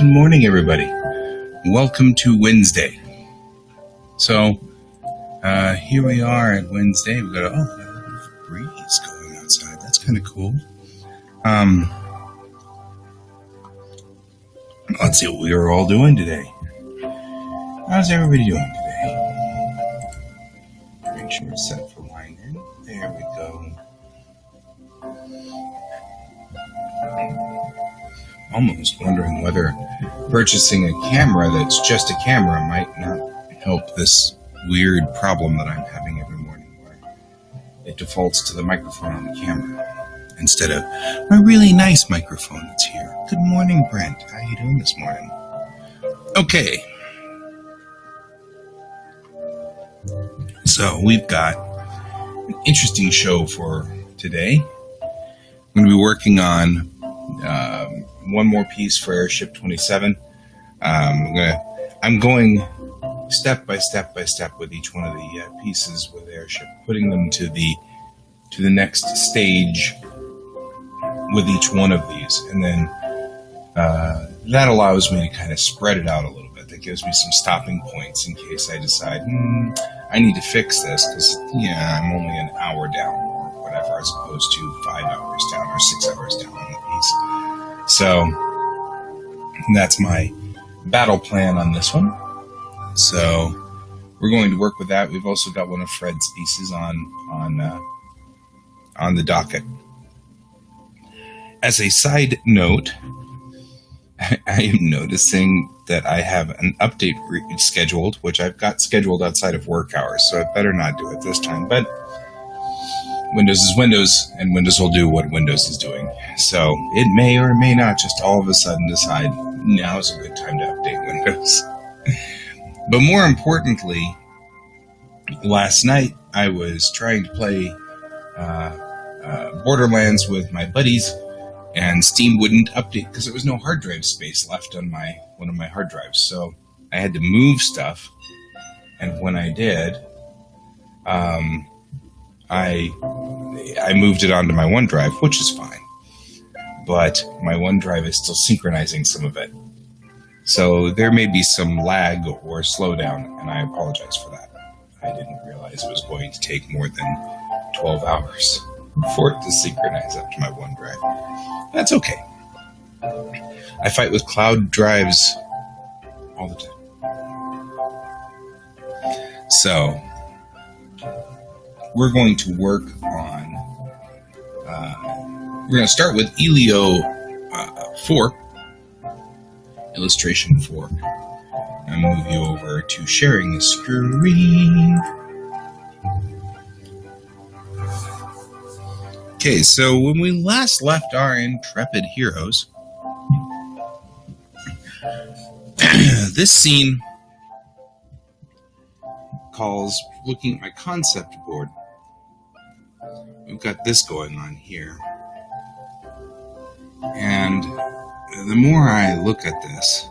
Good morning, everybody. Welcome to Wednesday. So, here we are at Wednesday. We've got a little breeze going outside. That's kind of cool. Let's see what we are all doing today. How's everybody doing today? Make sure it's set for winding. There we go. Almost wondering whether purchasing a camera that's just a camera might not help this weird problem that I'm having every morning where it defaults to the microphone on the camera instead of a really nice microphone that's here. Good morning, Brent. How are you doing this morning? Okay. So we've got an interesting show for today. I'm going to be working on one more piece for Airship 27. I'm going step by step with each one of the pieces with Airship, putting them to the next stage with each one of these, and then that allows me to kind of spread it out a little bit. That gives me some stopping points in case I decide I need to fix this because I'm only an hour down or whatever, as opposed to 5 hours down or 6 hours down on the piece. So that's my battle plan on this one. So we're going to work with that. We've also got one of Fred's pieces on the docket. As a side note, I am noticing that I have an update scheduled, which I've got scheduled outside of work hours, so I better not do it this time. But Windows is Windows, and Windows will do what Windows is doing. So it may or may not just all of a sudden decide now is a good time to update Windows. But more importantly, last night I was trying to play Borderlands with my buddies, and Steam wouldn't update because there was no hard drive space left on one of my hard drives. So I had to move stuff, and when I did, I moved it onto my OneDrive, which is fine. But my OneDrive is still synchronizing some of it. So there may be some lag or slowdown, and I apologize for that. I didn't realize it was going to take more than 12 hours for it to synchronize up to my OneDrive. That's okay. I fight with cloud drives all the time. So we're going to work on, we're going to start with Elio 4, illustration 4. I'll move you over to sharing the screen. Okay, so when we last left our intrepid heroes, this scene calls looking at my concept board. We've got this going on here. And the more I look at this,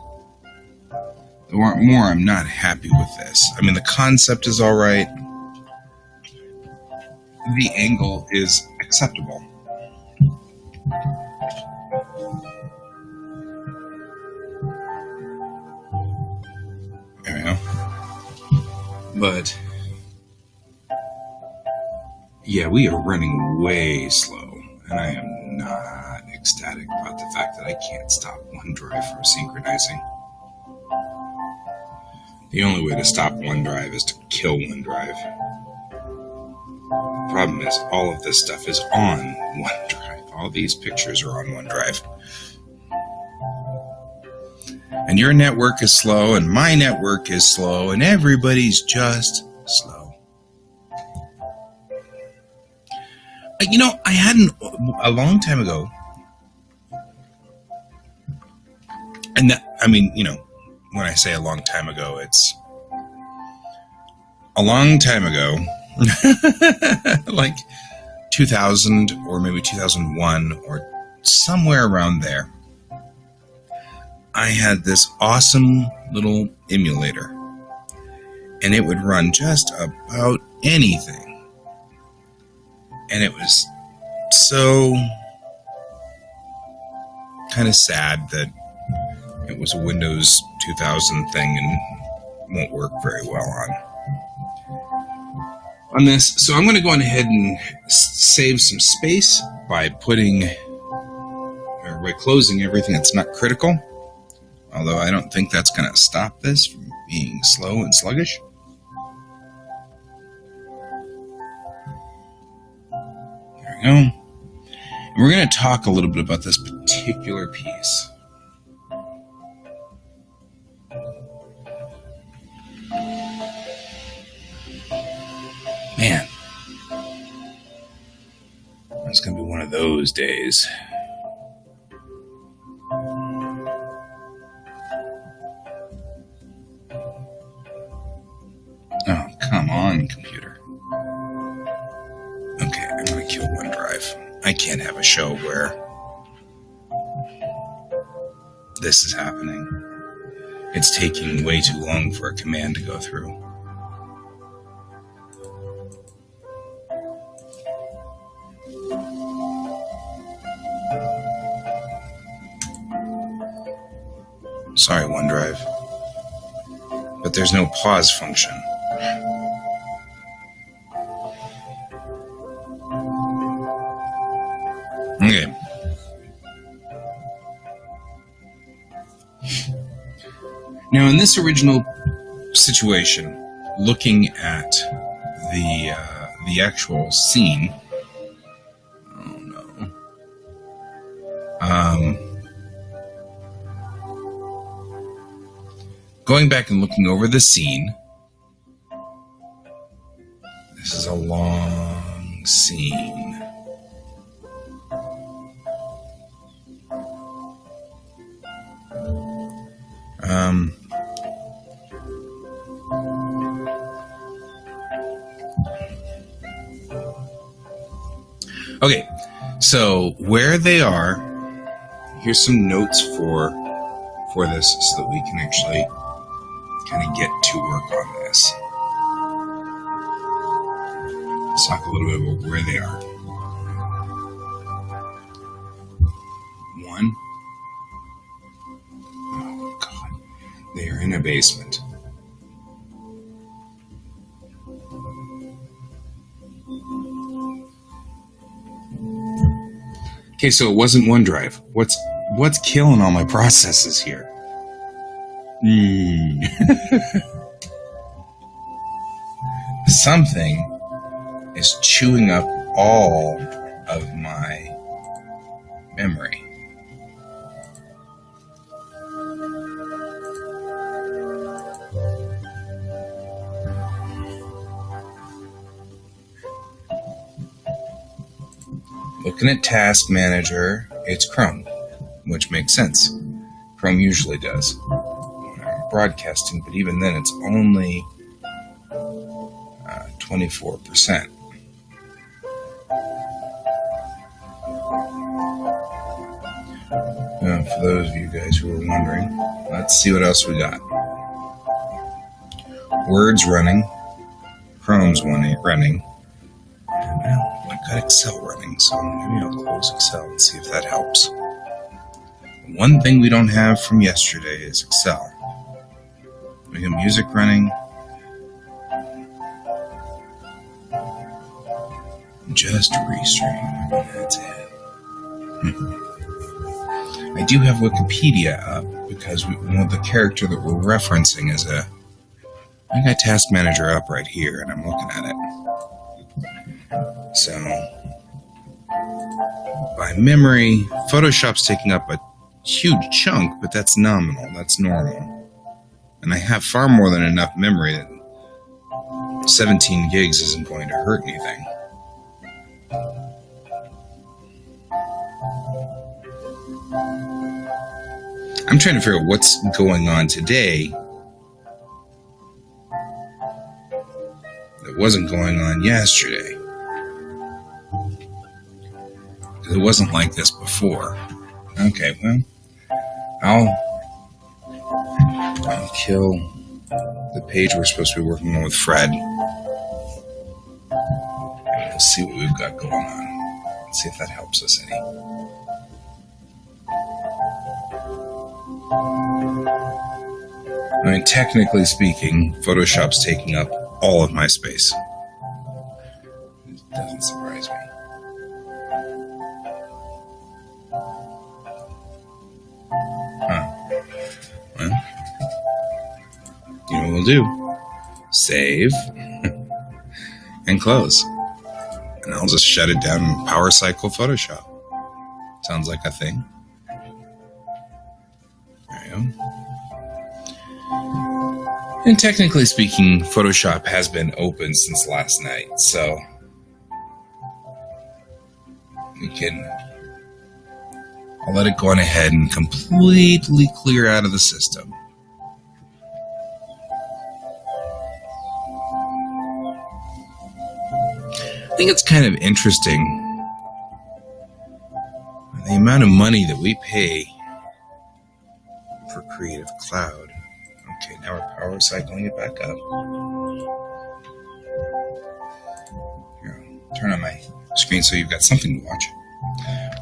the more I'm not happy with this. I mean, the concept is all right. The angle is acceptable. There we go. But yeah, we are running way slow, and I am not ecstatic about the fact that I can't stop OneDrive from synchronizing. The only way to stop OneDrive is to kill OneDrive. The problem is all of this stuff is on OneDrive. All these pictures are on OneDrive. And your network is slow, and my network is slow, and everybody's just slow. I had a long time ago, and when I say a long time ago, it's a long time ago, like 2000 or maybe 2001 or somewhere around there. I had this awesome little emulator, and it would run just about anything. And it was so kind of sad that it was a Windows 2000 thing and won't work very well on this. So I'm going to go on ahead and save some space by closing everything that's not critical. Although I don't think that's going to stop this from being slow and sluggish. There we go. And we're going to talk a little bit about this particular piece. Man, it's going to be one of those days. Oh, come on, computer. Okay, I'm going to kill OneDrive. I can't have a show where this is happening. It's taking way too long for a command to go through. Sorry, OneDrive. But there's no pause function. Okay. Now, in this original situation, looking at the actual scene, oh no, going back and looking over the scene, this is a long scene. Okay, so where they are, here's some notes for this so that we can actually kind of get to work on this. Let's talk a little bit about where they are. 1. Oh, God. They are in a basement. Okay, so it wasn't OneDrive. What's killing all my processes here? Something is chewing up all of my memory. Looking at Task Manager, it's Chrome, which makes sense. Chrome usually does broadcasting, but even then it's only 24%. For those of you guys who are wondering, let's see what else we got. Word's running, Chrome's running, and I've got Excel running, so maybe I'll close Excel and see if that helps. One thing we don't have from yesterday is Excel. We got music running. Just restream. That's it. I do have Wikipedia up because the character that we're referencing is I got Task Manager up right here and I'm looking at it. So, by memory, Photoshop's taking up a huge chunk, but that's nominal. That's normal. And I have far more than enough memory that 17 gigs isn't going to hurt anything. I'm trying to figure out what's going on today that wasn't going on yesterday. Because it wasn't like this before. Okay, well, I'll kill the page we're supposed to be working on with Fred. We'll see what we've got going on. Let's see if that helps us any. I mean, technically speaking, Photoshop's taking up all of my space. It doesn't surprise me. Well, you know what we'll do? Save and close. And I'll just shut it down in Power Cycle Photoshop. Sounds like a thing. There you go. And technically speaking, Photoshop has been open since last night, so I'll let it go on ahead and completely clear out of the system. I think it's kind of interesting the amount of money that we pay for Creative Cloud. Okay, now we're power cycling it back up. Here, I'll turn on my screen so you've got something to watch.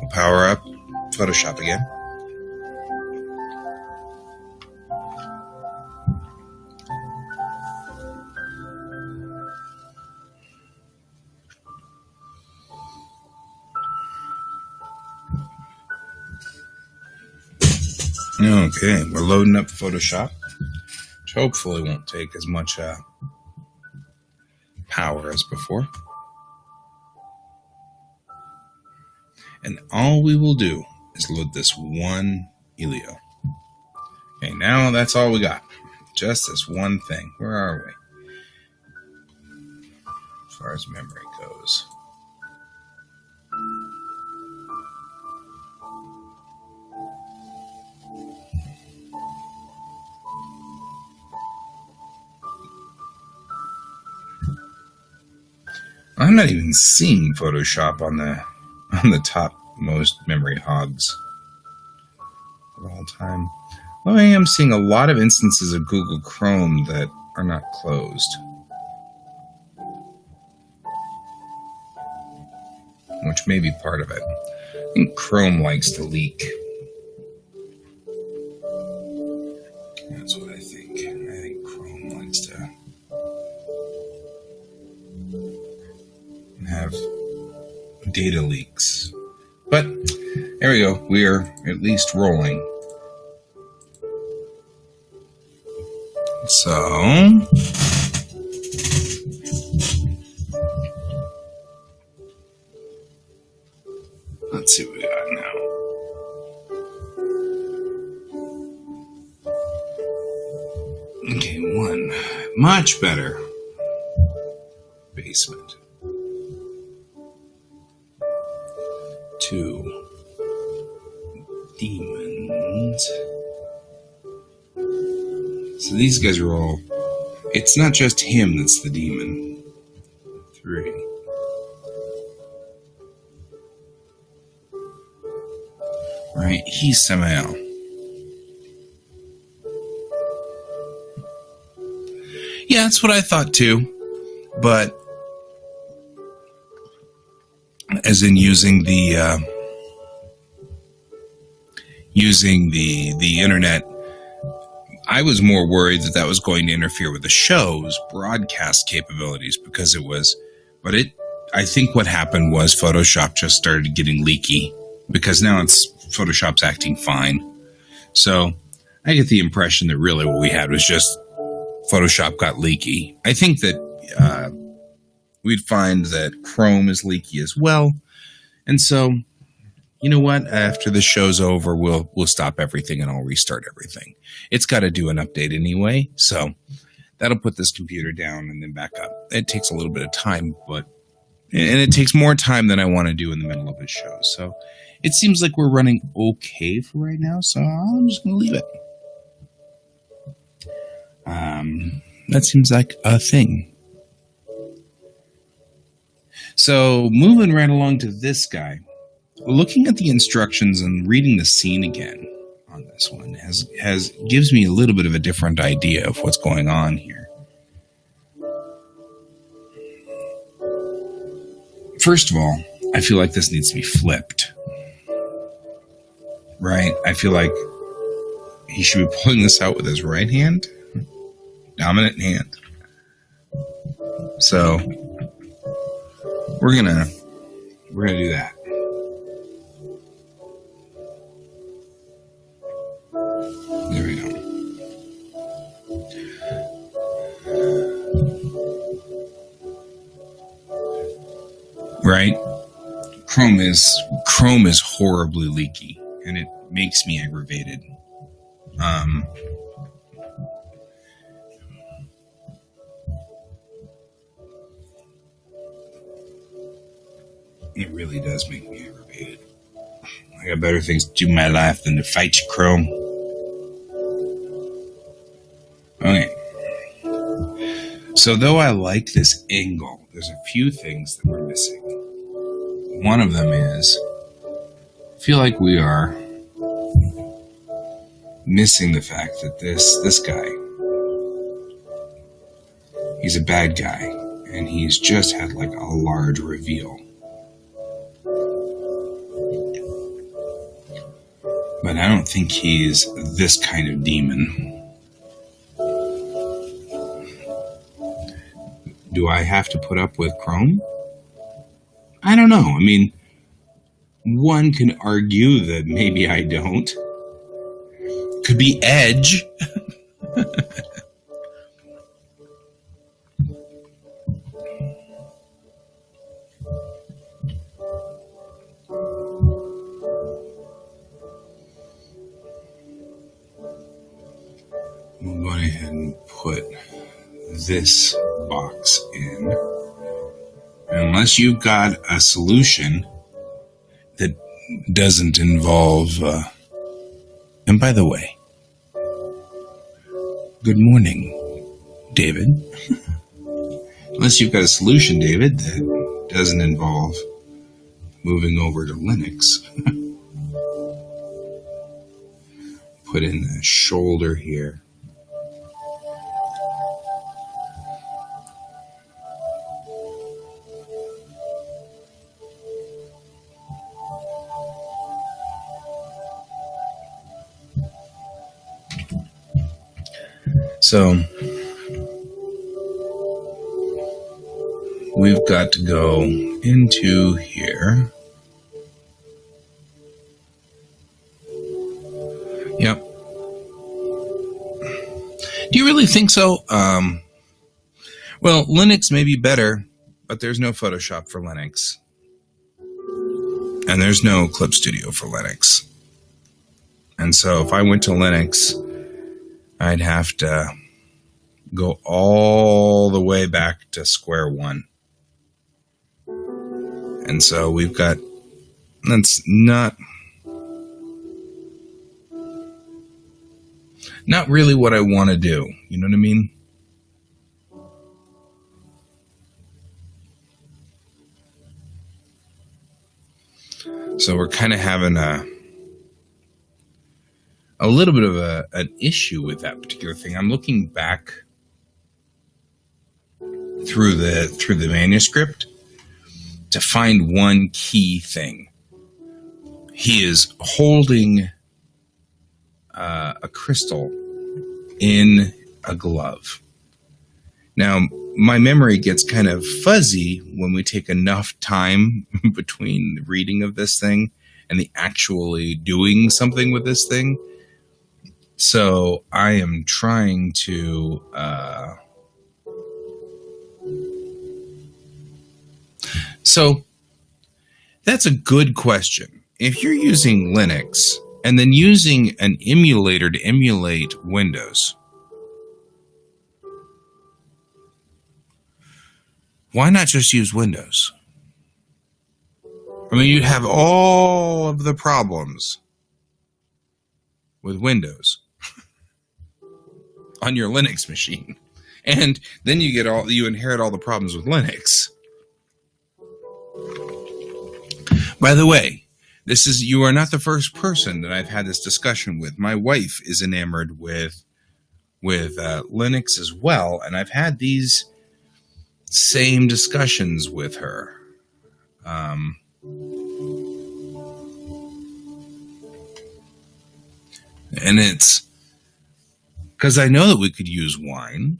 We'll power up Photoshop again. Okay, we're loading up Photoshop, which hopefully won't take as much power as before. And all we will do is load this one Elio. Okay, now that's all we got. Just this one thing. Where are we? As far as memory goes. I'm not even seeing Photoshop on the top most memory hogs of all time. Well, I am seeing a lot of instances of Google Chrome that are not closed, which may be part of it. I think Chrome likes to leak. That's what I think. I think Chrome likes to have data leaks. But there we go. We are at least rolling. So let's see what we got now. Okay, one. Much better. Basement. 2. Demons. So these guys are all... It's not just him that's the demon. 3. Right, he's Samael. Yeah, that's what I thought too. But as in using the internet, I was more worried that was going to interfere with the show's broadcast capabilities because it was. But I think what happened was Photoshop just started getting leaky because now Photoshop's acting fine. So I get the impression that really what we had was just Photoshop got leaky. I think that we'd find that Chrome is leaky as well. And so, you know what? After the show's over, we'll stop everything and I'll restart everything. It's got to do an update anyway. So that'll put this computer down and then back up. It takes a little bit of time, and it takes more time than I want to do in the middle of a show. So it seems like we're running okay for right now. So I'm just going to leave it. That seems like a thing. So moving right along to this guy, looking at the instructions and reading the scene again on this one gives me a little bit of a different idea of what's going on here. First of all, I feel like this needs to be flipped. Right? I feel like he should be pulling this out with his right hand. Dominant hand. So we're gonna do that. There we go. Right? Chrome is horribly leaky, and it makes me aggravated. It really does make me aggravated. I got better things to do in my life than to fight you, Chrome. Okay. So though I like this angle, there's a few things that we're missing. One of them is, I feel like we are missing the fact that this guy, he's a bad guy, and he's just had like a large reveal. But I don't think he's this kind of demon. Do I have to put up with Chrome? I don't know. I mean, one can argue that maybe I don't. Could be Edge. We'll go ahead and put this box in. Unless you've got a solution that doesn't involve... and by the way, good morning, David. Unless you've got a solution, David, that doesn't involve moving over to Linux. Put in the shoulder here. So we've got to go into here. Yep. Do you really think so? Well, Linux may be better, but there's no Photoshop for Linux. And there's no Clip Studio for Linux. And so if I went to Linux, I'd have to go all the way back to square one. And so we've got, that's not really what I want to do. You know what I mean? So we're kind of having a little bit of an issue with that particular thing. I'm looking back through the manuscript to find one key thing. He is holding a crystal in a glove. Now, my memory gets kind of fuzzy when we take enough time between the reading of this thing and the actually doing something with this thing. So I am trying to so that's a good question. If you're using Linux and then using an emulator to emulate Windows, why not just use Windows? I mean, you'd have all of the problems with Windows on your Linux machine. And then you inherit all the problems with Linux. By the way, you are not the first person that I've had this discussion with. My wife is enamored with Linux as well, and I've had these same discussions with her. And it's because I know that we could use Wine.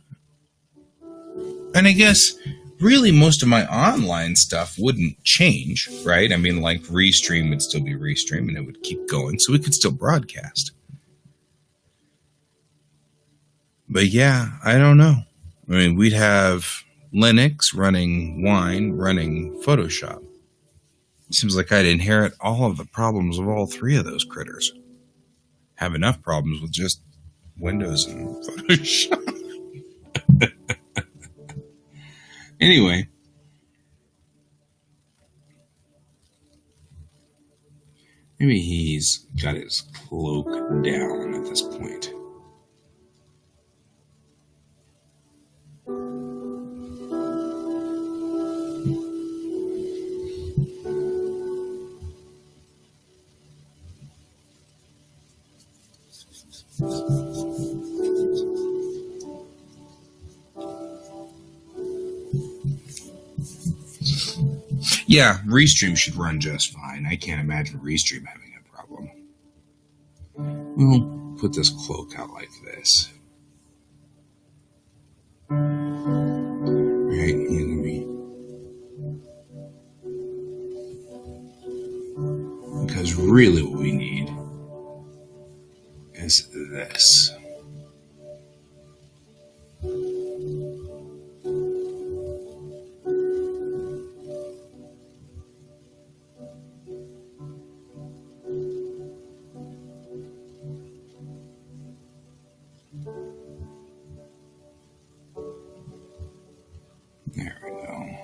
And I guess really most of my online stuff wouldn't change, right? I mean, like Restream would still be Restream and it would keep going, so we could still broadcast. But yeah, I don't know. I mean, we'd have Linux running Wine, running Photoshop. It seems like I'd inherit all of the problems of all three of those critters. Have enough problems with just Windows and Photoshop. Anyway. Maybe he's got his cloak down at this point. Yeah, Restream should run just fine. I can't imagine Restream having a problem. We'll put this cloak out like this. Right, he's gonna be. Because really what we need is this. There we go.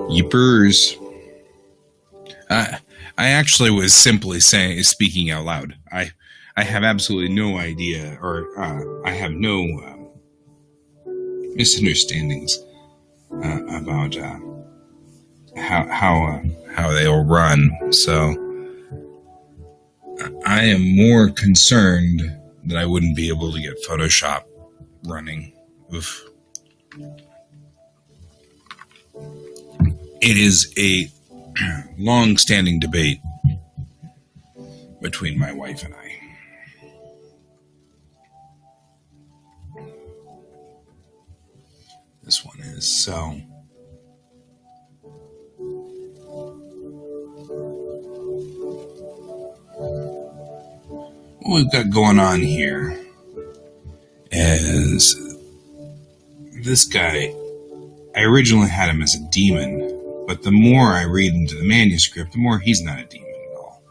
Yippers. I actually was simply speaking out loud. I have absolutely no idea, or I have no misunderstandings about how they'll run. So I am more concerned that I wouldn't be able to get Photoshop running. Oof. It is a long-standing debate between my wife and I. This one is so. What we've got going on here is this guy. I originally had him as a demon. But the more I read into the manuscript, the more he's not a demon at all.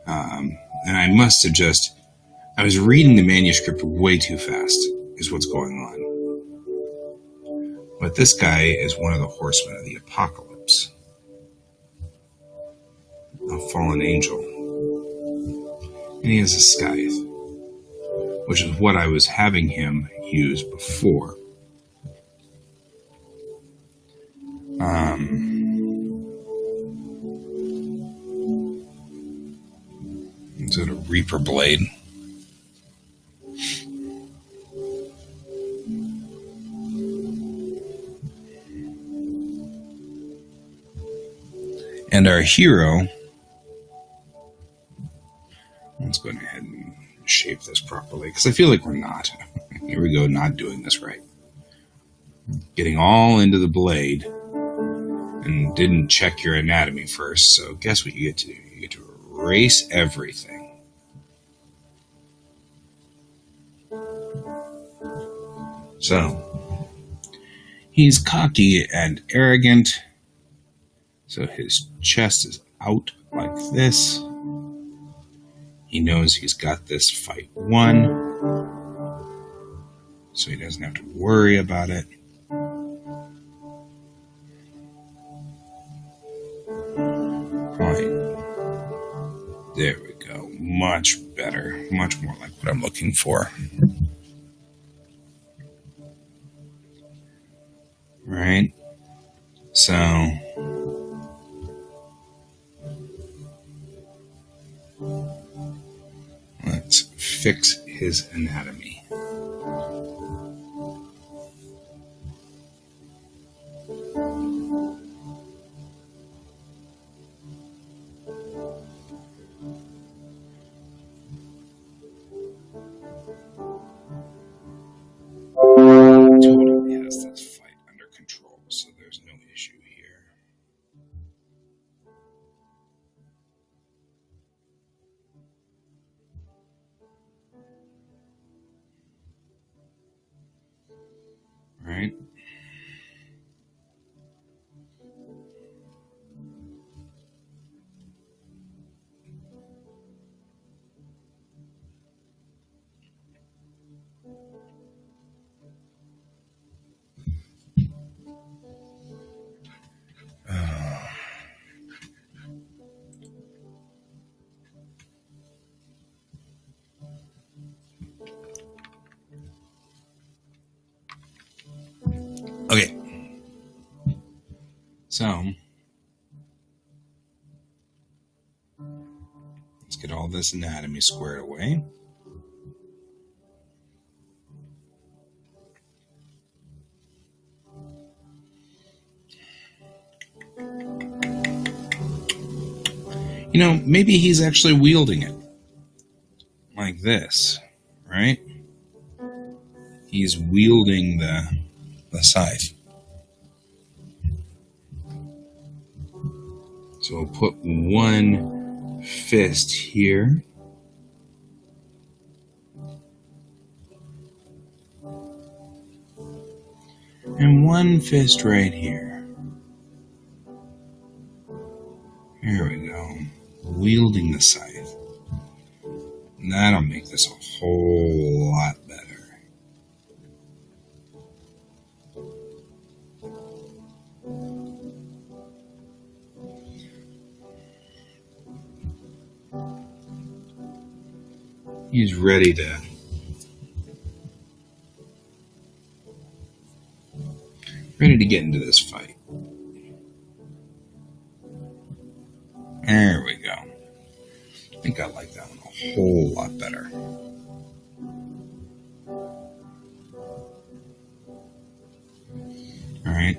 And I must have I was reading the manuscript way too fast, is what's going on. But this guy is one of the horsemen of the apocalypse. A fallen angel. And he has a scythe, which is what I was having him use before. Is it a Reaper blade? And our hero, let's go ahead and shape this properly, because I feel like we're not. Here we go, not doing this right. Getting all into the blade and didn't check your anatomy first, so guess what you get to do? You get to erase everything. So, he's cocky and arrogant, so his chest is out like this. He knows he's got this fight won, so he doesn't have to worry about it. There we go. Much better. Much more like what I'm looking for. Right? So, fix his anatomy. Totally has this fight under control, so there's no issue here. Right? Okay. So, let's get all this anatomy squared away. You know, maybe he's actually wielding it like this, right? He's wielding the scythe. So we'll put one fist here. And one fist right here. Here we go. Wielding the scythe. And that'll make this a whole lot better. He's ready to get into this fight. There we go. I think I like that one a whole lot better. All right.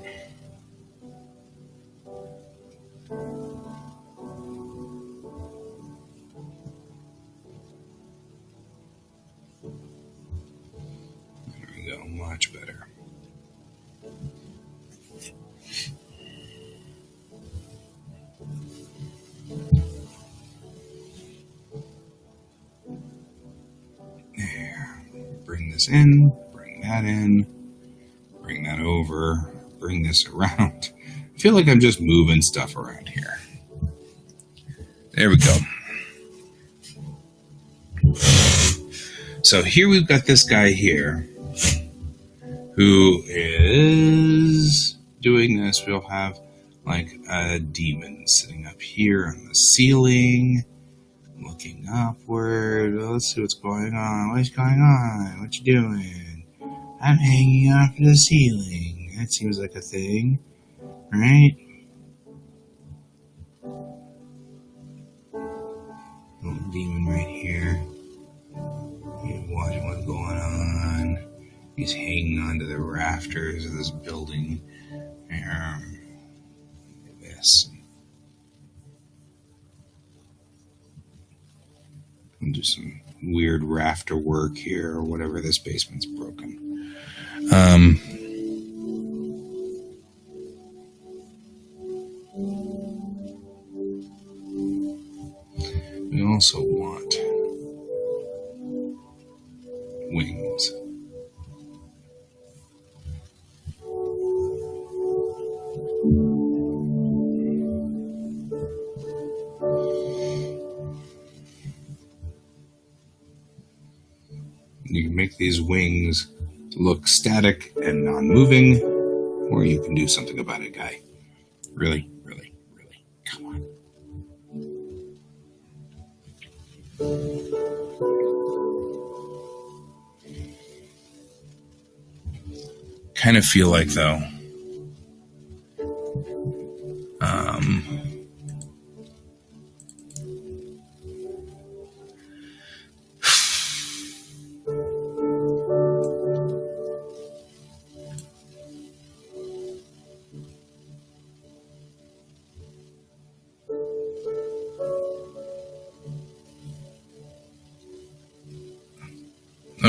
There we go. Much better. There. Bring this in. Bring that in. Bring that over. Bring this around. I feel like I'm just moving stuff around here. There we go. So here we've got this guy here who is doing this. We'll have like a demon sitting up here on the ceiling, looking upward. Let's see what's going on. What's going on? What you doing? I'm hanging off the ceiling. That seems like a thing, right? Little demon right here. He's watching what's going on. He's hanging onto the rafters of this building. This. I'll do some weird rafter work here, or whatever. This basement's broken. We also want wings. You can make these wings look static and non-moving, or you can do something about it, guy. Really, really, really. Come on. Kind of feel like, though,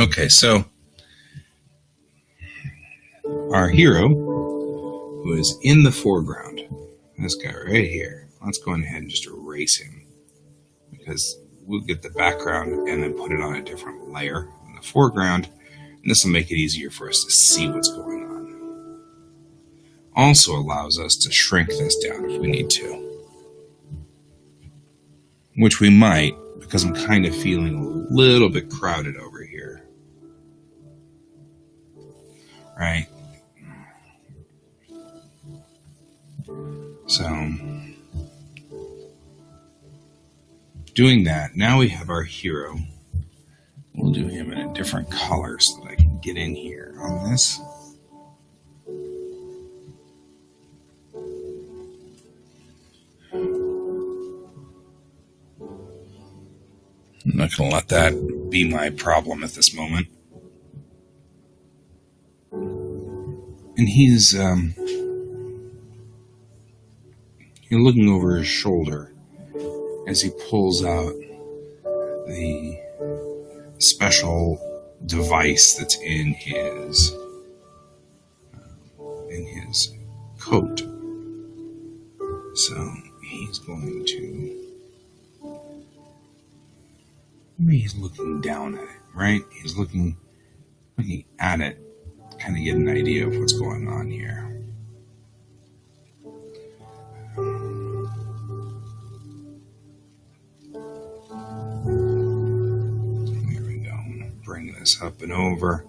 Okay, so our hero, who is in the foreground, this guy right here, let's go ahead and just erase him, because we'll get the background and then put it on a different layer in the foreground, and this will make it easier for us to see what's going on. Also allows us to shrink this down if we need to, which we might, because I'm kind of feeling a little bit crowded over here. Right? So, doing that, now we have our hero. We'll do him in a different color so that I can get in here on this. I'm not going to let that be my problem at this moment. And he's you're looking over his shoulder as he pulls out the special device that's in his coat. So he's going to, maybe he's looking down at it, right? He's looking at it, kind of get an idea of what's going on here. Up and over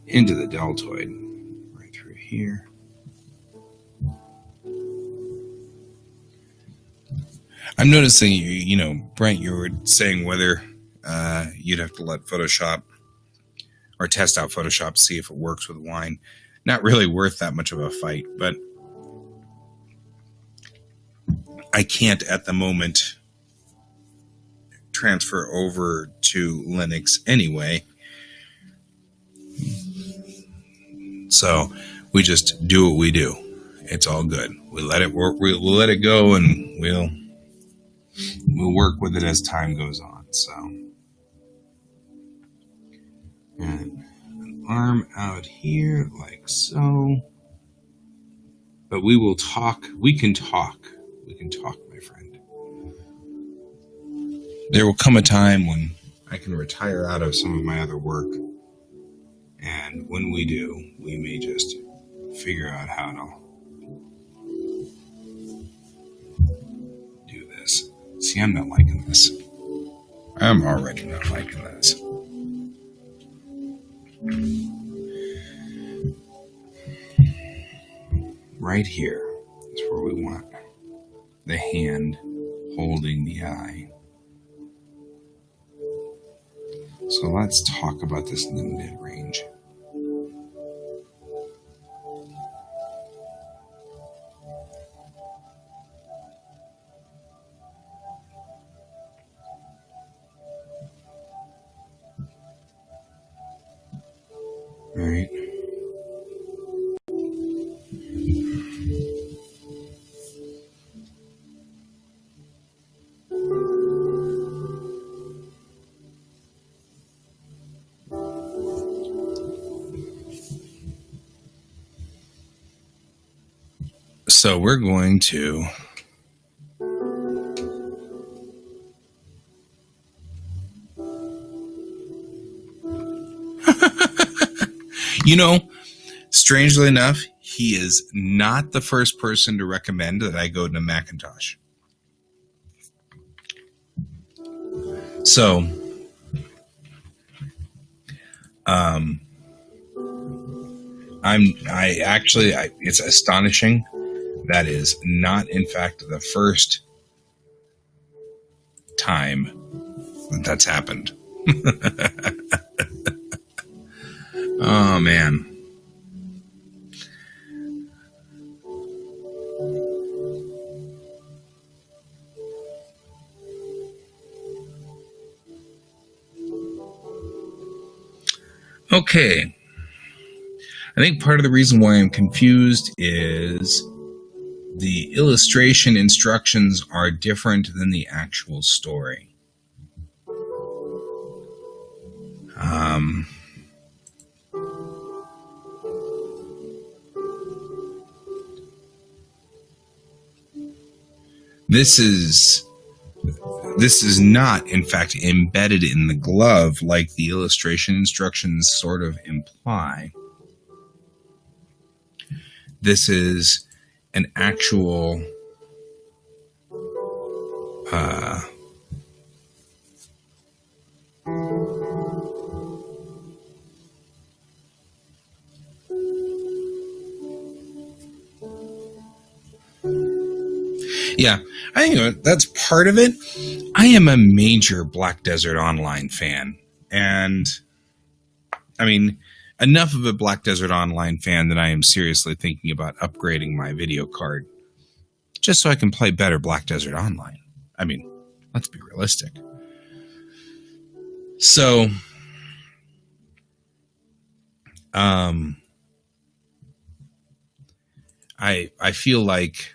into the deltoid, right through here. I'm noticing, Brent, you were saying whether you'd have to let Photoshop or test out Photoshop, see if it works with wine. Not really worth that much of a fight, but I can't at the moment transfer over to Linux anyway. So we just do what we do. It's all good. We let it work. We'll let it go, and we'll work with it as time goes on. So, and an arm out here like so. But we will talk. We can talk. We can talk, my friend. There will come a time when I can retire out of some of my other work. And when we do, we may just figure out how to do this. See, I'm not liking this. I'm already not liking this. Right here is where we want the hand holding the eye. So let's talk about this limited range. All right. So we're going to strangely enough, he is not the first person to recommend that I go to Macintosh. So, it's astonishing. That is not, in fact, the first time that's happened. Oh, man. Okay. I think part of the reason why I'm confused is the illustration instructions are different than the actual story. This is not, in fact, embedded in the glove like the illustration instructions sort of imply. This is an actual yeah, I think that's part of it. I am a major Black Desert Online fan, and I mean, enough of a Black Desert Online fan that I am seriously thinking about upgrading my video card just so I can play better Black Desert Online. I mean, let's be realistic. So, I feel like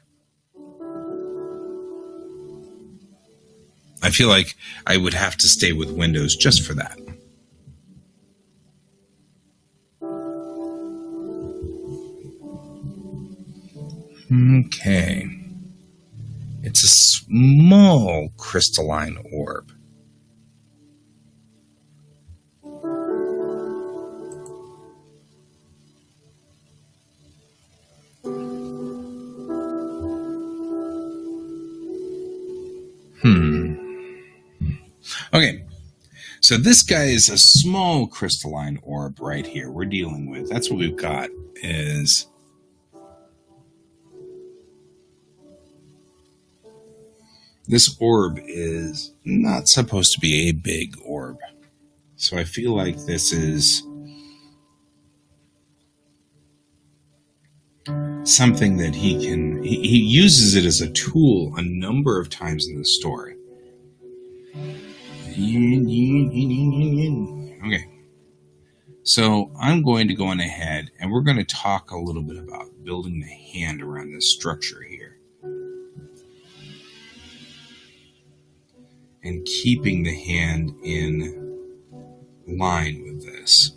I would have to stay with Windows just for that. Okay. It's a small crystalline orb. Okay, so this guy is a small crystalline orb right here we're dealing with. That's what we've got is this orb is not supposed to be a big orb. So I feel like this is something that he uses it as a tool a number of times in the story. Okay, so I'm going to go on ahead and we're going to talk a little bit about building the hand around this structure here and keeping the hand in line with this.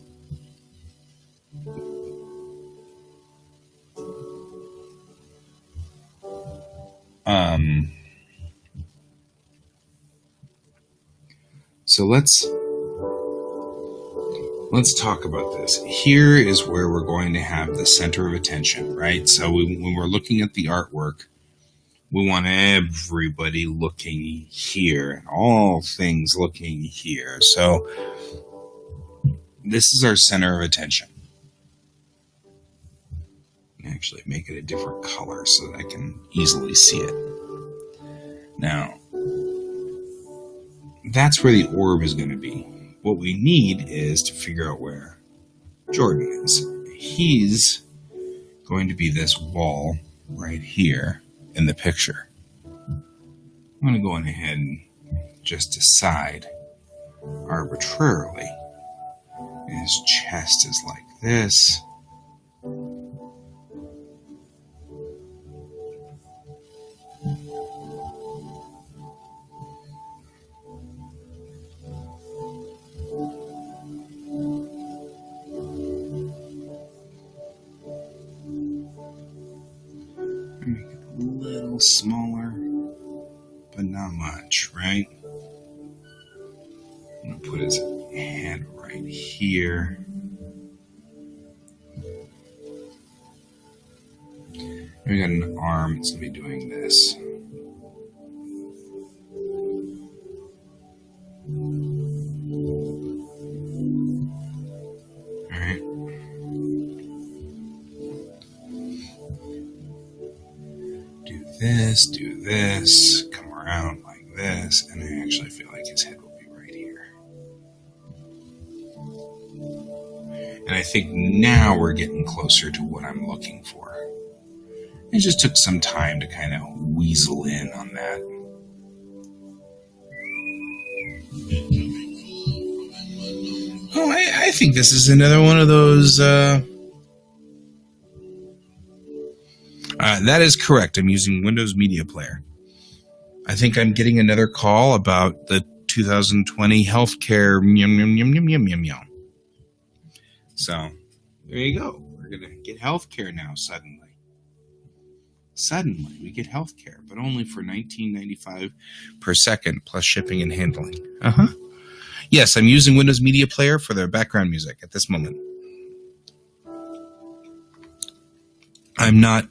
So let's talk about this. Here is where we're going to have the center of attention, right? So when we're looking at the artwork, we want everybody looking here and all things looking here. So this is our center of attention. Actually make it a different color so that I can easily see it. Now, that's where the orb is going to be. What we need is to figure out where Jordan is. He's going to be this wall right here in the picture. I'm going to go on ahead and just decide arbitrarily. His chest is like this. Smaller, but not much, right? I'm going to put his hand right here. We got an arm that's going to be doing this. Alright. Do this, come around like this, and I actually feel like his head will be right here. And I think now we're getting closer to what I'm looking for. It just took some time to kind of weasel in on that. Oh, I think this is another one of those... that is correct. I'm using Windows Media Player. I think I'm getting another call about the 2020 healthcare. So, there you go. We're going to get healthcare now, suddenly. suddenly we get health care, but only for $19.95 per second plus shipping and handling. Yes, I'm using Windows Media Player for their background music at this moment. I'm not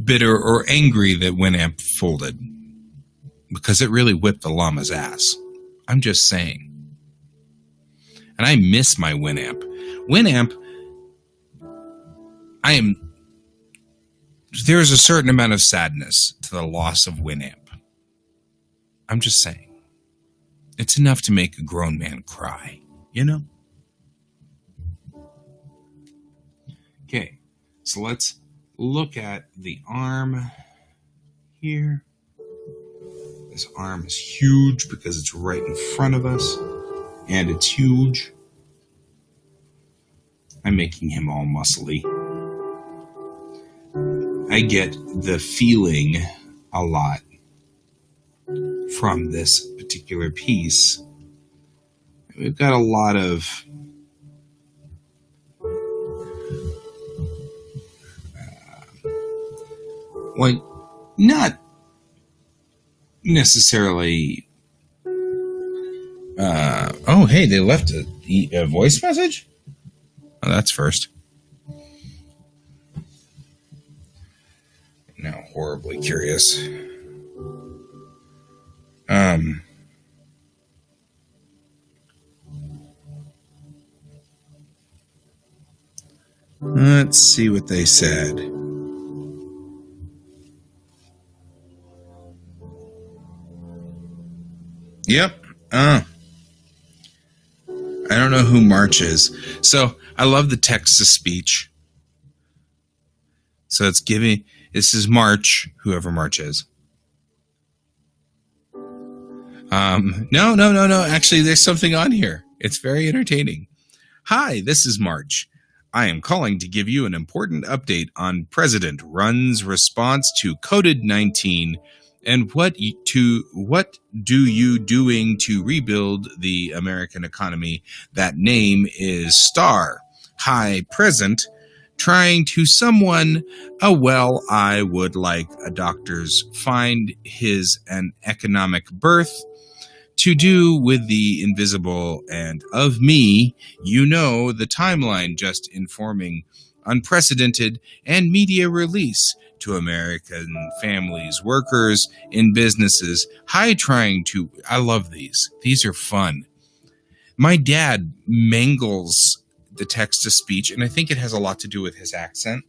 bitter or angry that Winamp folded, because it really whipped the llama's ass. I'm just saying. And I miss my Winamp. Winamp, there's a certain amount of sadness to the loss of Winamp. I'm just saying. It's enough to make a grown man cry, you know? Okay, so let's look at the arm here. This arm is huge because it's right in front of us, and it's huge. I'm making him all muscly. I get the feeling a lot from this particular piece. We've got a lot of not necessarily oh, hey, they left a voice message? Oh, that's first. Now horribly curious. Let's see what they said. Yep. I don't know who March is. So I love the text-to-speech. So it's giving, this is March, whoever March is. No. Actually, there's something on here. It's very entertaining. Hi, this is March. I am calling to give you an important update on President Run's response to COVID-19 and what do you doing to rebuild the American economy. That name is Star. Hi, present. Trying to someone, I would like a doctor's find his an economic birth to do with the invisible and of me, you know, the timeline just informing unprecedented and media release to American families, workers in businesses. I love these. These are fun. My dad mangles the text-to-speech, and I think it has a lot to do with his accent.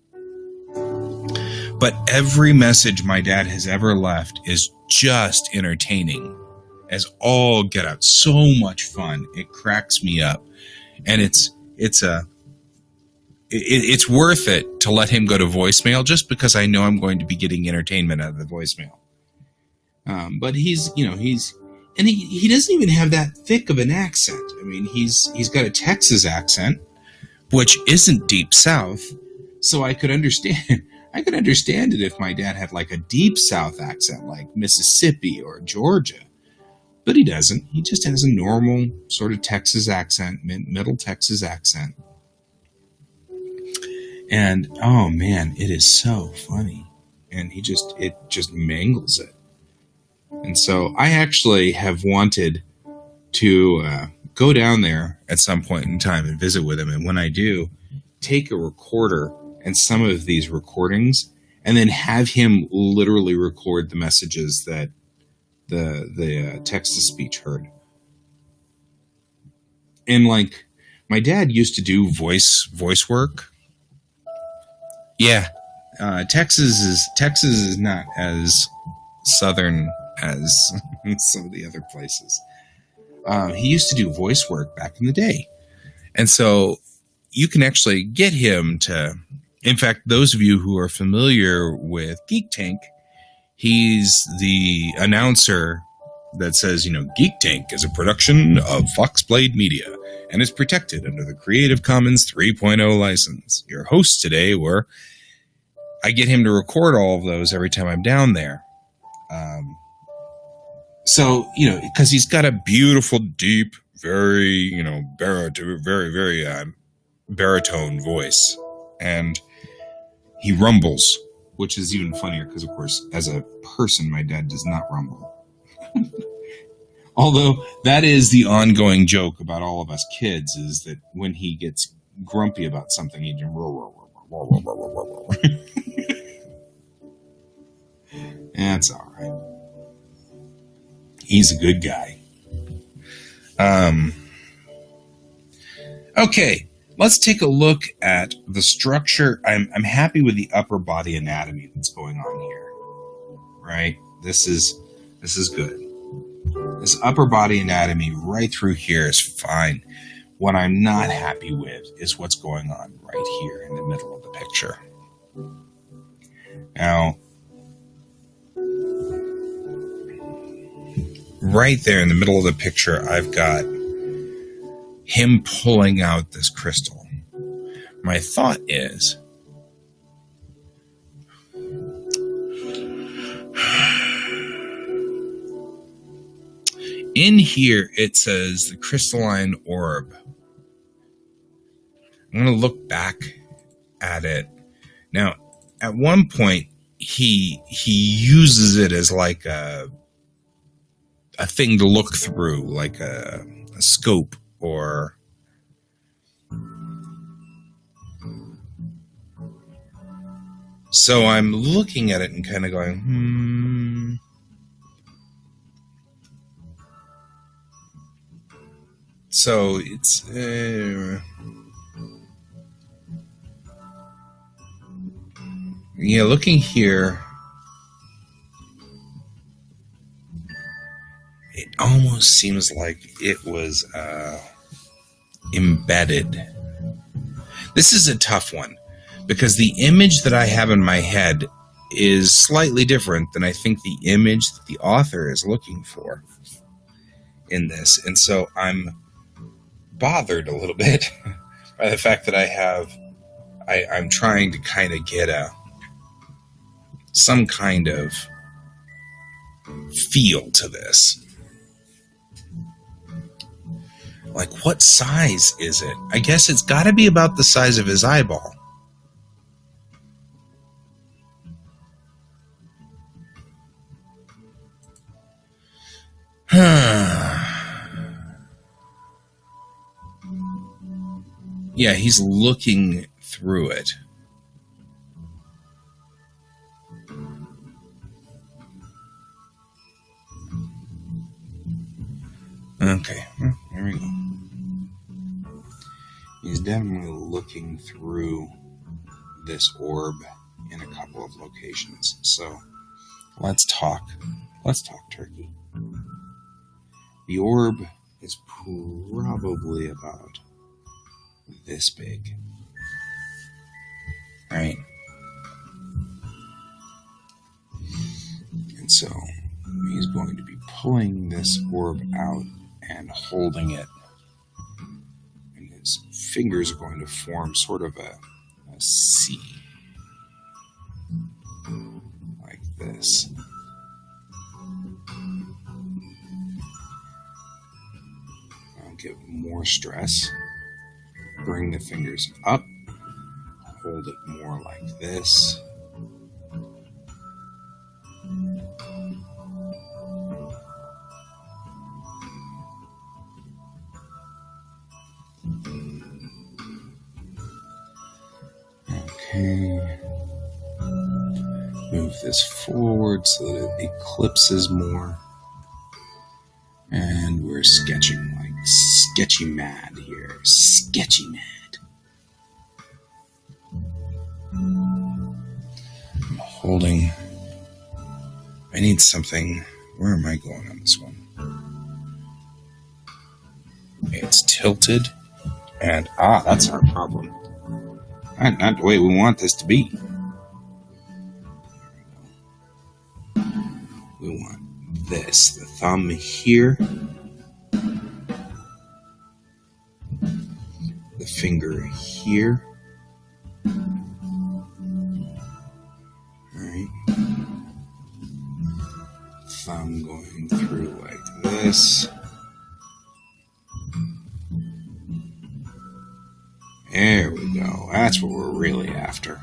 But every message my dad has ever left is just entertaining. As all get out. So much fun. It cracks me up. And it's worth it to let him go to voicemail just because I know I'm going to be getting entertainment out of the voicemail. But he doesn't even have that thick of an accent. I mean, he's got a Texas accent, which isn't deep South. So I could understand it if my dad had like a deep South accent, like Mississippi or Georgia. But he doesn't. He just has a normal sort of Texas accent, middle Texas accent. And, oh man, it is so funny. And it just mangles it. And so I actually have wanted to go down there at some point in time and visit with him. And when I do, take a recorder and some of these recordings and then have him literally record the messages that the text-to-speech heard. And like, my dad used to do voice work. Yeah, Texas is not as southern as some of the other places. He used to do voice work back in the day. And so you can actually get him to, in fact, those of you who are familiar with Geek Tank, he's the announcer that says, Geek Tank is a production of Foxblade Media and is protected under the Creative Commons 3.0 license. Your hosts today were, I get him to record all of those every time I'm down there. So, because he's got a beautiful, deep, very, very baritone voice. And he rumbles which is even funnier because, of course, as a person, my dad does not rumble. Although that is the ongoing joke about all of us kids, is that when he gets grumpy about something, he just that's all right. He's a good guy. Okay, let's take a look at the structure. I'm happy with the upper body anatomy that's going on here. Right? This is good. This upper body anatomy right through here is fine. What I'm not happy with is what's going on right here in the middle of the picture. Now, right there in the middle of the picture, I've got him pulling out this crystal. My thought is, in here it says the crystalline orb. I'm going to look back at it. Now, at one point, he uses it as like a thing to look through, like a scope, or so I'm looking at it and kind of going, So it's looking here, it almost seems like it was embedded. This is a tough one because the image that I have in my head is slightly different than I think the image that the author is looking for in this. And so I'm bothered a little bit by the fact that I'm trying to kind of get some kind of feel to this. Like, what size is it? I guess it's got to be about the size of his eyeball. Yeah, he's looking through it. Okay, there we go. He's definitely looking through this orb in a couple of locations. So let's talk turkey. The orb is probably about this big, right? And so he's going to be pulling this orb out and holding it, and his fingers are going to form sort of a C, like this. I'll give more stress. Bring the fingers up, hold it more like this. Okay. Move this forward so that it eclipses more. And we're sketching like sketchy mad here. Sketchy mad. I'm holding. I need something. Where am I going on this one? It's tilted. And that's our problem. Not the way we want this to be. We want this. The thumb here. The finger here. Alright. Thumb going through like this. There we go. That's what we're really after.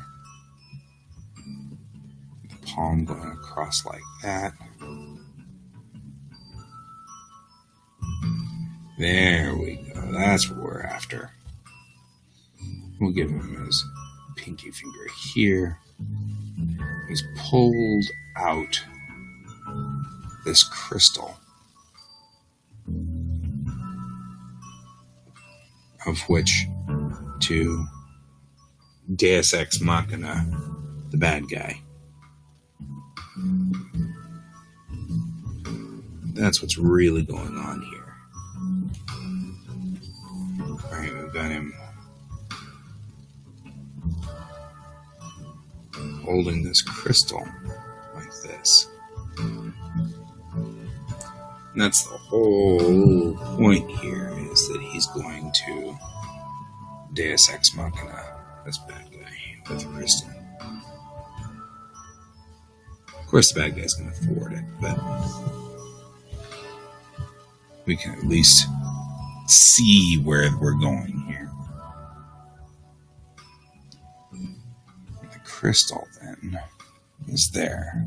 palm going across like that. There we go. That's what we're after. We'll give him his pinky finger here. He's pulled out this crystal, of which to Deus Ex Machina, the bad guy. That's what's really going on here. Alright, we've got him holding this crystal like this. And that's the whole point here, is that he's going to Deus Ex Machina, this bad guy, with the crystal. Of course the bad guy's going to thwart it, but we can at least see where we're going here. The crystal then is there.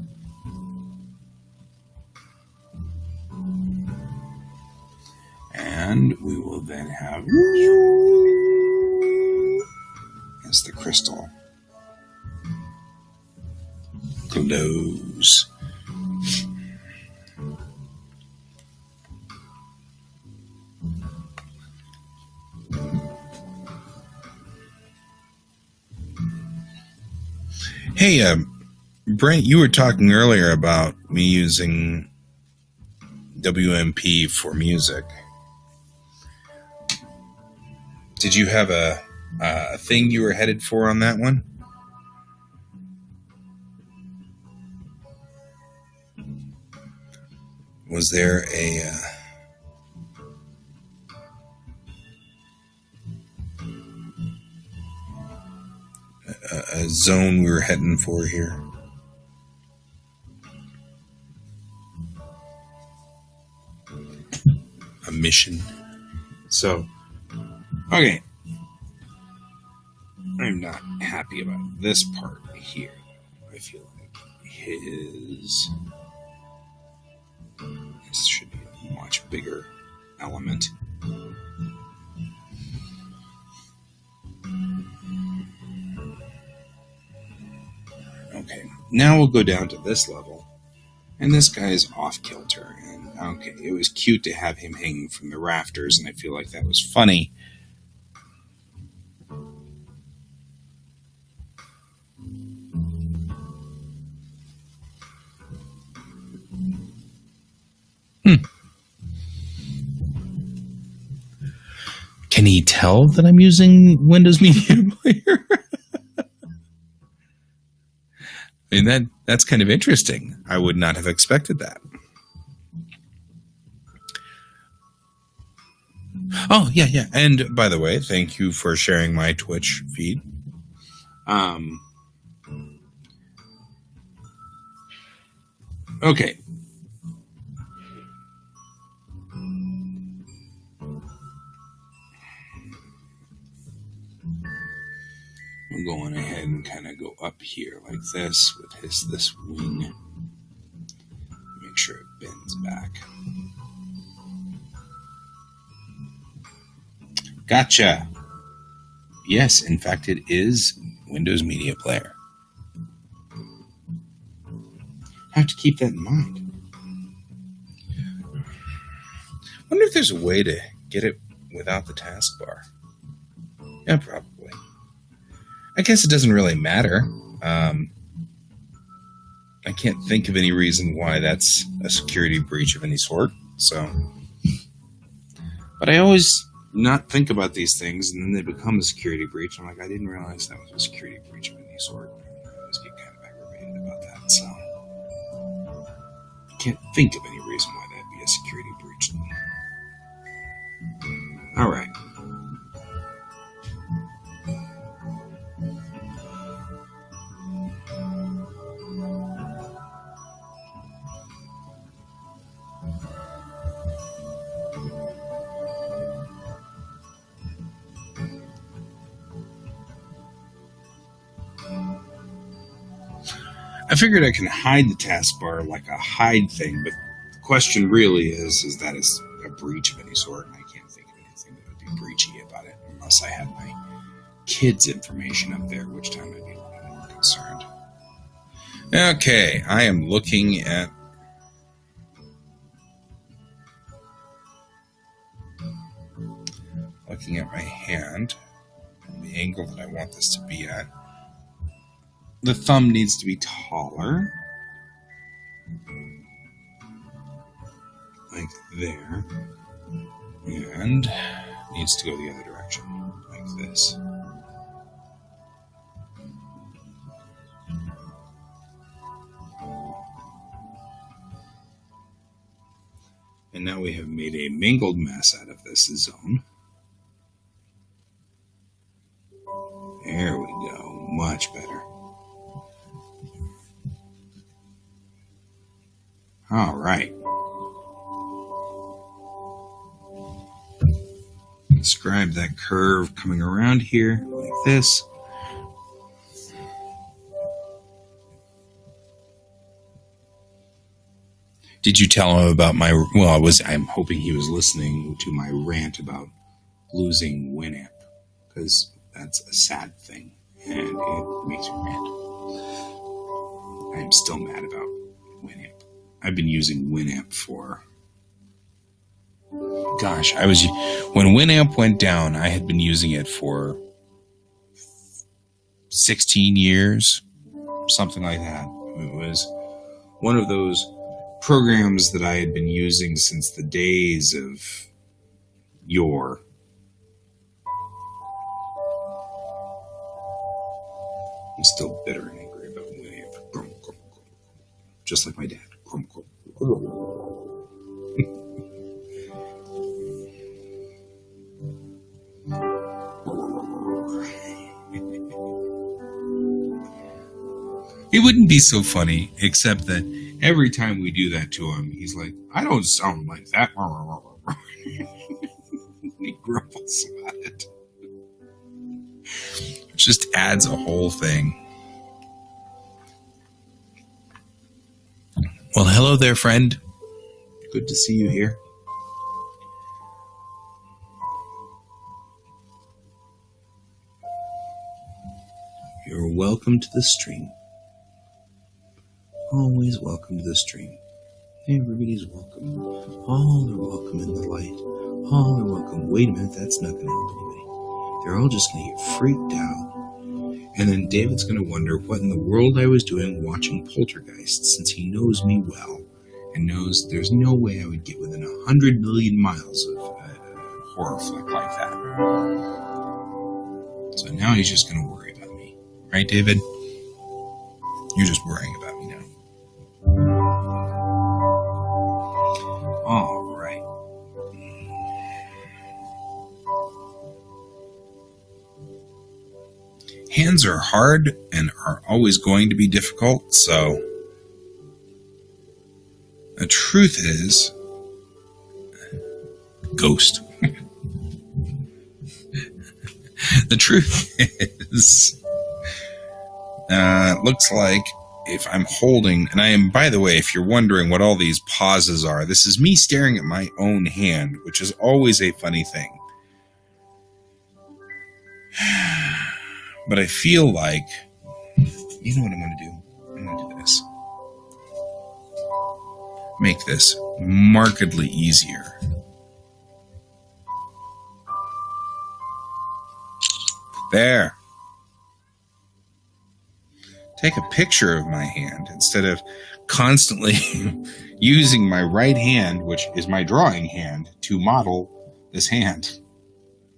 And we will then have as the crystal glows. Hey, Brent, you were talking earlier about me using WMP for music. Did you have a thing you were headed for on that one? Was there a zone we were heading for here? A mission. So, okay. I'm not happy about this part here. I feel like this should be a much bigger element. Okay, now we'll go down to this level, and this guy is off kilter. And okay, it was cute to have him hanging from the rafters, and I feel like that was funny. Can he tell that I'm using Windows Media Player? I mean, that's kind of interesting. I would not have expected that. Oh, yeah. And by the way, thank you for sharing my Twitch feed. Okay. I'm going ahead and kind of go up here like this with this wing. Make sure it bends back. Gotcha. Yes, in fact, it is Windows Media Player. I have to keep that in mind. I wonder if there's a way to get it without the taskbar. Yeah, probably. I guess it doesn't really matter. I can't think of any reason why that's a security breach of any sort. So, but I always not think about these things, and then they become a security breach. I'm like, I didn't realize that was a security breach of any sort. I always get kind of aggravated about that. So, I can't think of any reason why that'd be a security breach. All right. I figured I can hide the taskbar like a hide thing, but the question really is that it's a breach of any sort, and I can't think of anything that would be breachy about it, unless I had my kids' information up there, which time I'd be a little more concerned. Okay, I am looking at my hand, and the angle that I want this to be at. The thumb needs to be taller, like there, and needs to go the other direction, like this. And now we have made a mingled mess out of this zone. There we go, much better. All right. Describe that curve coming around here like this. Did you tell him about my, I'm hoping he was listening to my rant about losing Winamp, because that's a sad thing, and it makes me mad. I'm still mad about Winamp. I've been using Winamp for, when Winamp went down, I had been using it for 16 years, something like that. It was one of those programs that I had been using since the days of yore. I'm still bitter and angry about Winamp. Just like my dad. It wouldn't be so funny, except that every time we do that to him, he's like, I don't sound like that. He grumbles about it. It just adds a whole thing. Well, hello there, friend. Good to see you here. You're welcome to the stream. Always welcome to the stream. Everybody's welcome. All are welcome in the light. All are welcome. Wait a minute, that's not going to help anybody. They're all just going to get freaked out. And then David's going to wonder what in the world I was doing watching Poltergeist, since he knows me well and knows there's no way I would get within 100 million miles of a horror flick like that. So now he's just going to worry about me. Right, David? You're just worrying about me now. All right. Hands are hard and are always going to be difficult, so the truth is, ghost. The truth is, it looks like if I'm holding, and I am, by the way, if you're wondering what all these pauses are, this is me staring at my own hand, which is always a funny thing. But I feel like, you know what I'm going to do? I'm going to do this. Make this markedly easier. There. Take a picture of my hand instead of constantly using my right hand, which is my drawing hand, to model this hand.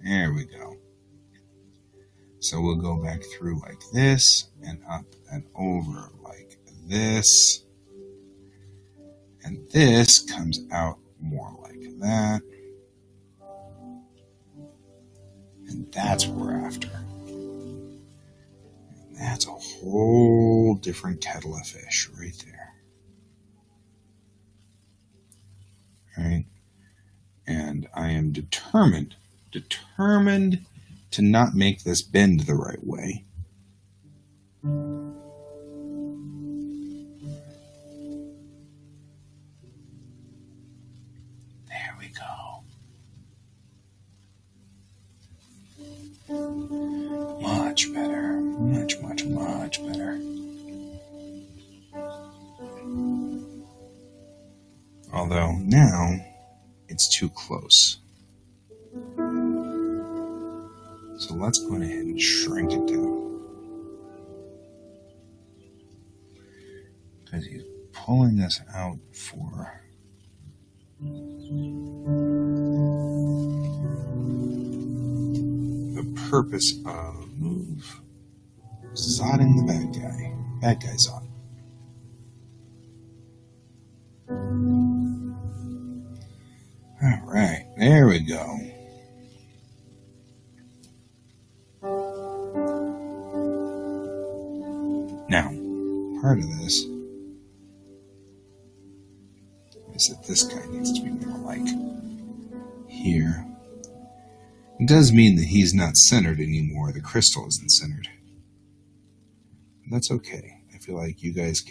There we go. So we'll go back through like this and up and over like this. And this comes out more like that. And that's what we're after. And that's a whole different kettle of fish right there. Right? And I am determined to not make this bend the right way. Although now it's too close. So let's go ahead and shrink it down. Because he's pulling this out for the purpose of zodding the bad guy. Bad guy Zod. Alright, there we go. Now, part of this is that this guy needs to be more like here. It does mean that he's not centered anymore. The crystal isn't centered. That's okay. I feel like you guys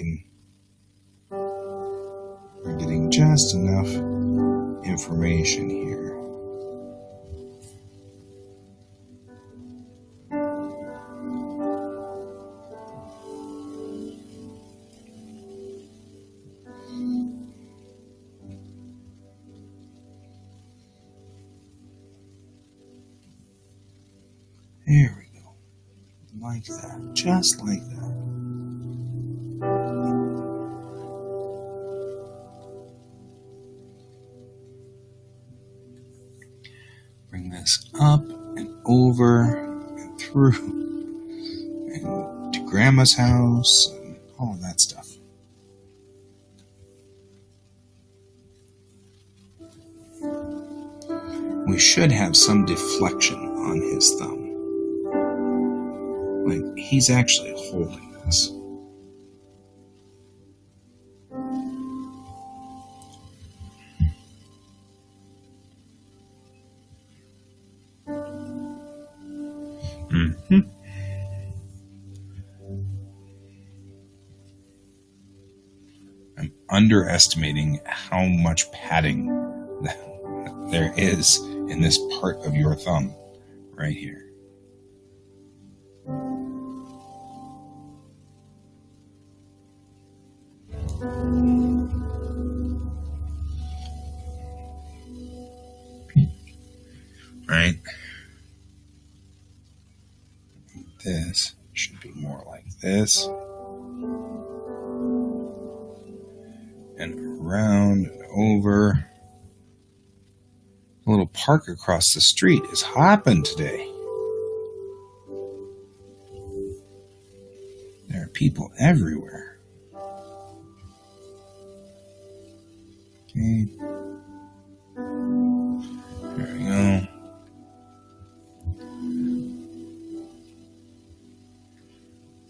are getting just enough information here. There we go. Like that. Just like that. Bring this up and over and through and to Grandma's house and all of that stuff. We should have some deflection on his thumb. Like he's actually holding this. I'm underestimating how much padding there is in this part of your thumb right here. Right? This should be more like this. And around and over. The little park across the street is hopping today. There are people everywhere. Okay. There we go.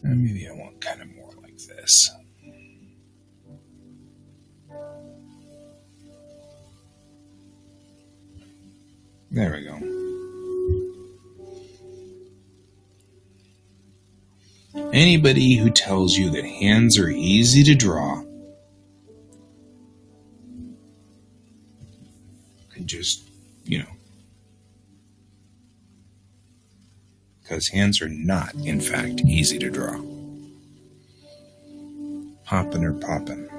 And maybe I want kind of more like this. There we go. Anybody who tells you that hands are easy to draw can just, because hands are not, in fact, easy to draw. Poppin' or poppin'.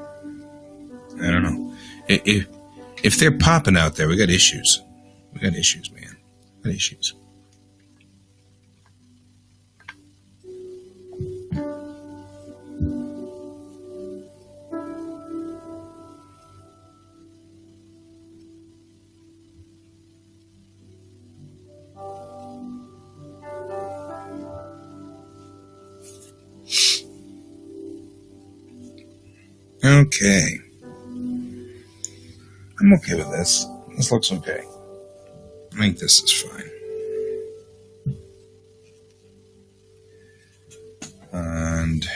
I don't know. If they're popping out there, we got issues. We got issues, man. We got issues. Okay. I'm okay with this. This looks okay. I think this is fine. And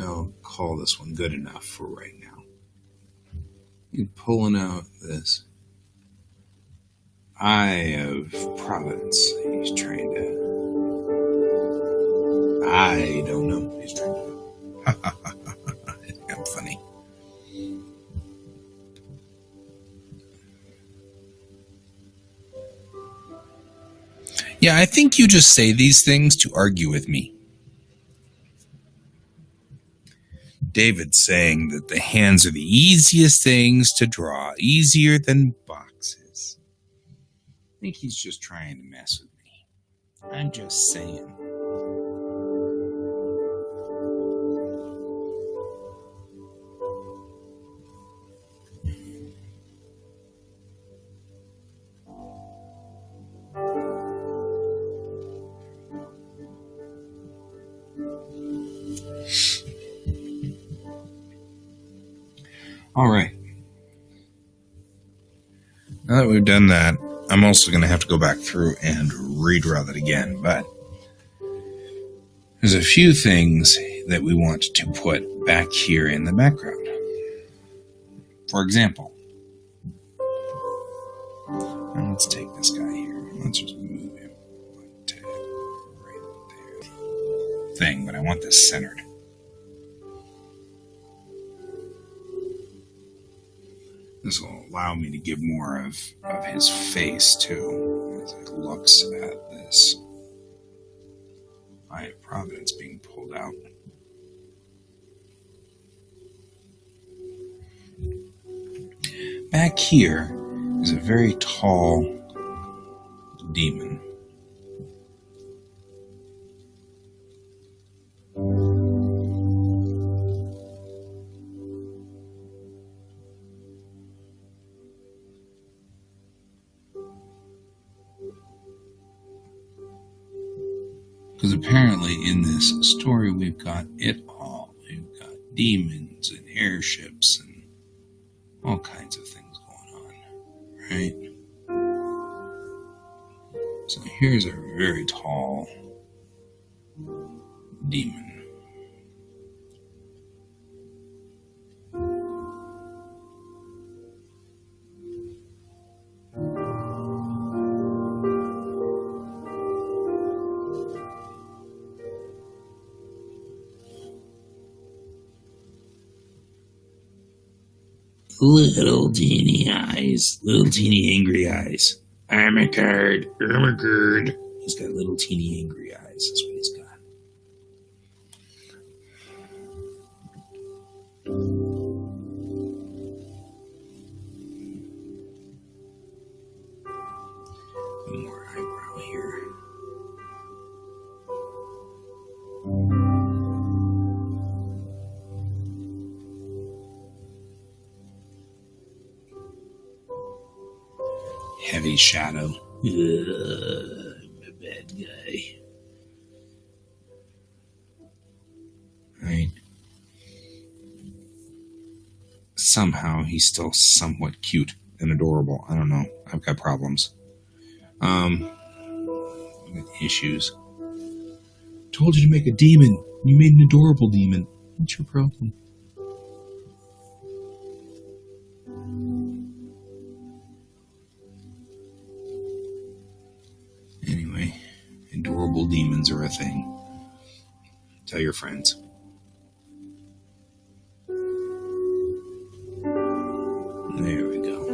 I'll call this one good enough for right now. You're pulling out this Eye of Providence. He's trying to... I don't know what he's trying to do. I'm funny. Yeah, I think you just say these things to argue with me. David saying that the hands are the easiest things to draw, easier than boxes. I think he's just trying to mess with me. I'm just saying. All right. Now that we've done that, I'm also going to have to go back through and redraw that again. But there's a few things that we want to put back here in the background. For example, now let's take this guy here. Let's just move him to right there. Thing, but I want this centered. This will allow me to give more of his face, too, as it looks at this Eye of Providence being pulled out. Back here is a very tall demon. Because apparently in this story we've got it all. We've got demons and airships and all kinds of things going on, right? So here's a very tall demon. Little teeny eyes, little teeny angry eyes. I'm a card. He's got little teeny angry eyes. That's what he's got. One more eyebrow here. Heavy shadow. I'm a bad guy. Right. Somehow he's still somewhat cute and adorable. I don't know. I've got problems. With issues. Told you to make a demon. You made an adorable demon. What's your problem? Anyway, adorable demons are a thing. Tell your friends. There we go.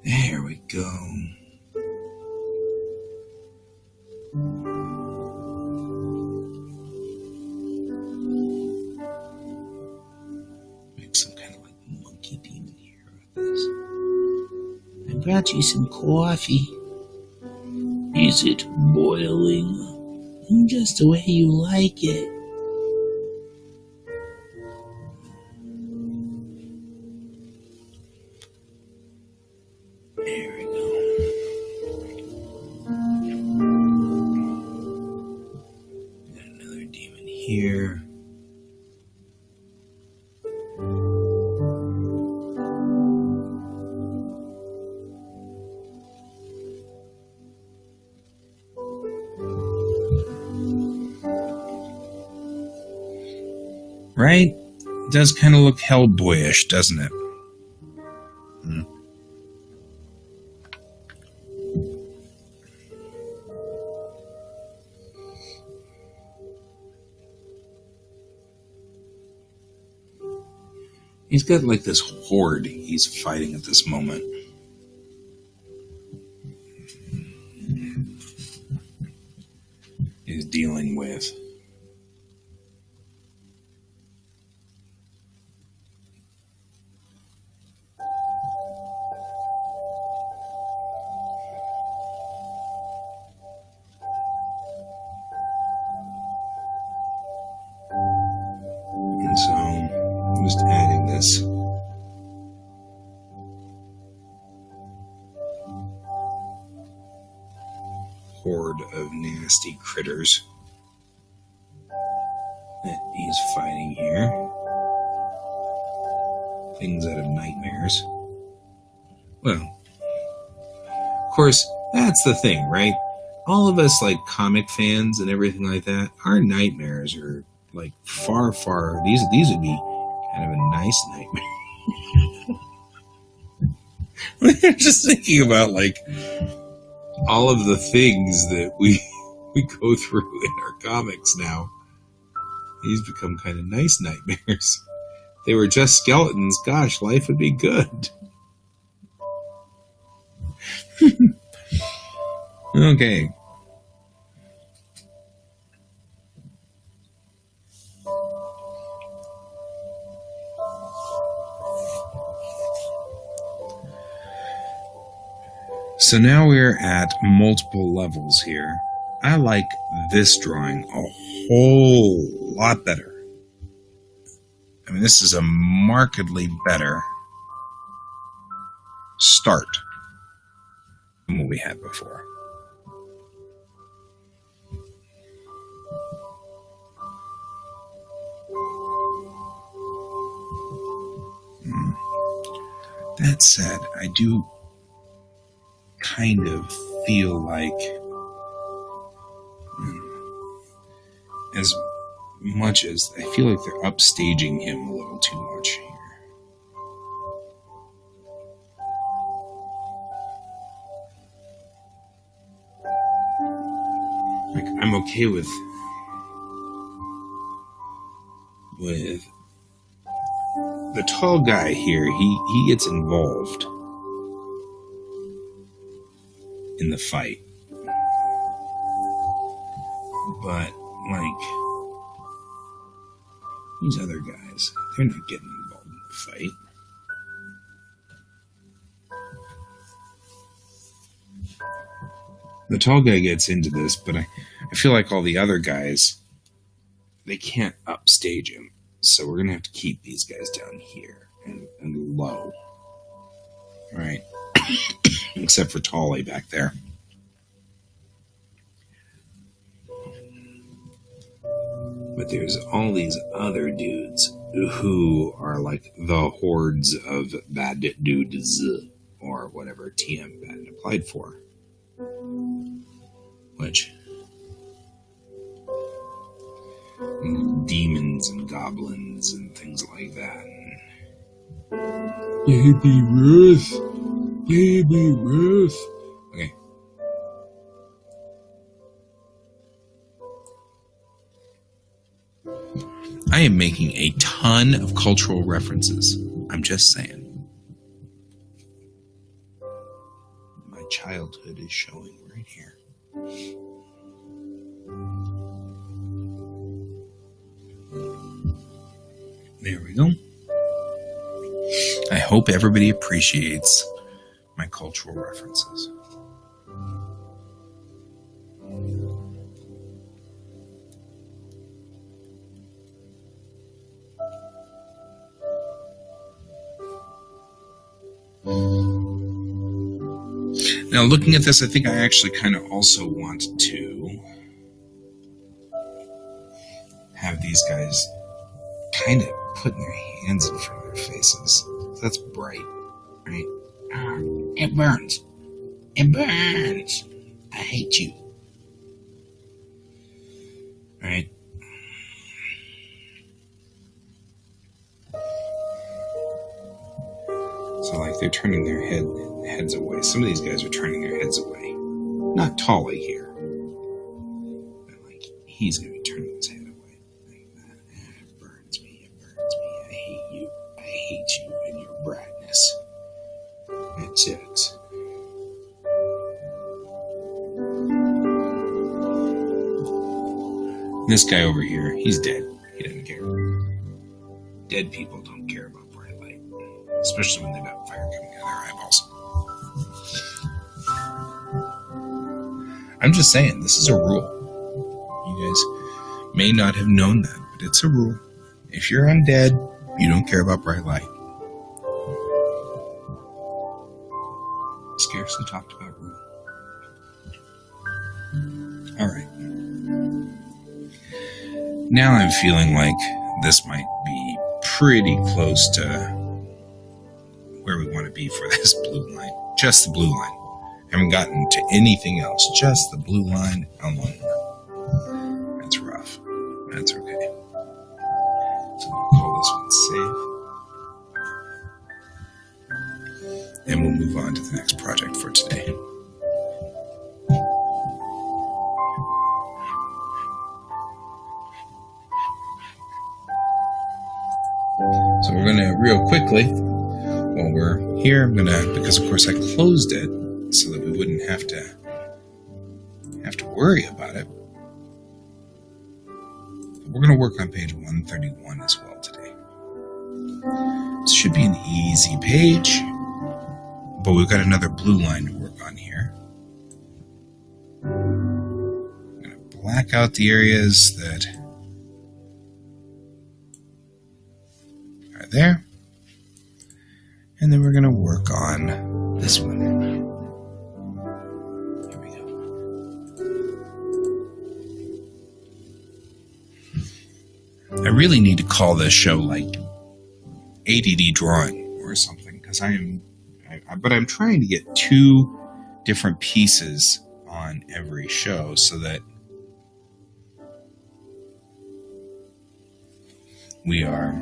There we go. Make some kind of like monkey demon here with this. I brought you some coffee. Is it boiling? Just the way you like it. There we go. Got another demon here. Right? It does kind of look Hellboyish, doesn't it? He's got like this horde he's fighting at this moment. He's dealing with. just adding this. Horde of nasty critters that he's fighting here. Things out of nightmares. Well, of course, that's the thing, right? All of us, like comic fans and everything like that, our nightmares are like far. These would be kind of a nice nightmare. I'm just thinking about like all of the things that we go through in our comics now. These become kind of nice nightmares. If they were just skeletons, gosh, life would be good. Okay. So now we're at multiple levels here. I like this drawing a whole lot better. I mean, this is a markedly better start than what we had before. That said, I do kind of feel like as much as I feel like they're upstaging him a little too much here. Like, I'm okay with the tall guy here. He gets involved in the fight, but like these other guys, they're not getting involved in the fight. The tall guy gets into this, but I feel like all the other guys, they can't upstage him, so we're gonna have to keep these guys down here and low, right? Except for Tolly back there. But there's all these other dudes who are like the hordes of bad dudes, or whatever TM bad applied for. Which, demons and goblins and things like that. Baby Ruth! Baby Ruth! Okay. I am making a ton of cultural references. I'm just saying. My childhood is showing right here. There we go. I hope everybody appreciates my cultural references. Now, looking at this, I think I actually kind of also want to have these guys kind of putting their hands in front of their faces. That's bright, right? It burns. It burns. I hate you. Right? So, like, they're turning their heads away. Some of these guys are turning their heads away. Not Tolly here. But, like, he's going to be turning his head away. Like that. It burns me. It burns me. I hate you. I hate you and your brightness. That's it. This guy over here, he's dead. He doesn't care. Dead people don't care about bright light. Especially when they've got fire coming out of their eyeballs. I'm just saying, this is a rule. You guys may not have known that, but it's a rule. If you're undead, You don't care about bright light. Scarcely talked about room. All right. Now I'm feeling like this might be pretty close to where we want to be for this blue line. Just the blue line. Haven't gotten to anything else. Just the blue line alone. That's rough. That's okay. So we'll call this one save. And we'll move on to the next project for today. So we're going to, real quickly, while we're here, I'm going to, because of course I closed it so that we wouldn't have to worry about it. We're going to work on page 131 as well today. This should be an easy page, but we've got another blue line to work on here. I'm going to black out the areas that are there, and then we're going to work on this one. Here we go. I really need to call this show like ADD drawing or something, because but I'm trying to get 2 different pieces on every show so that we are.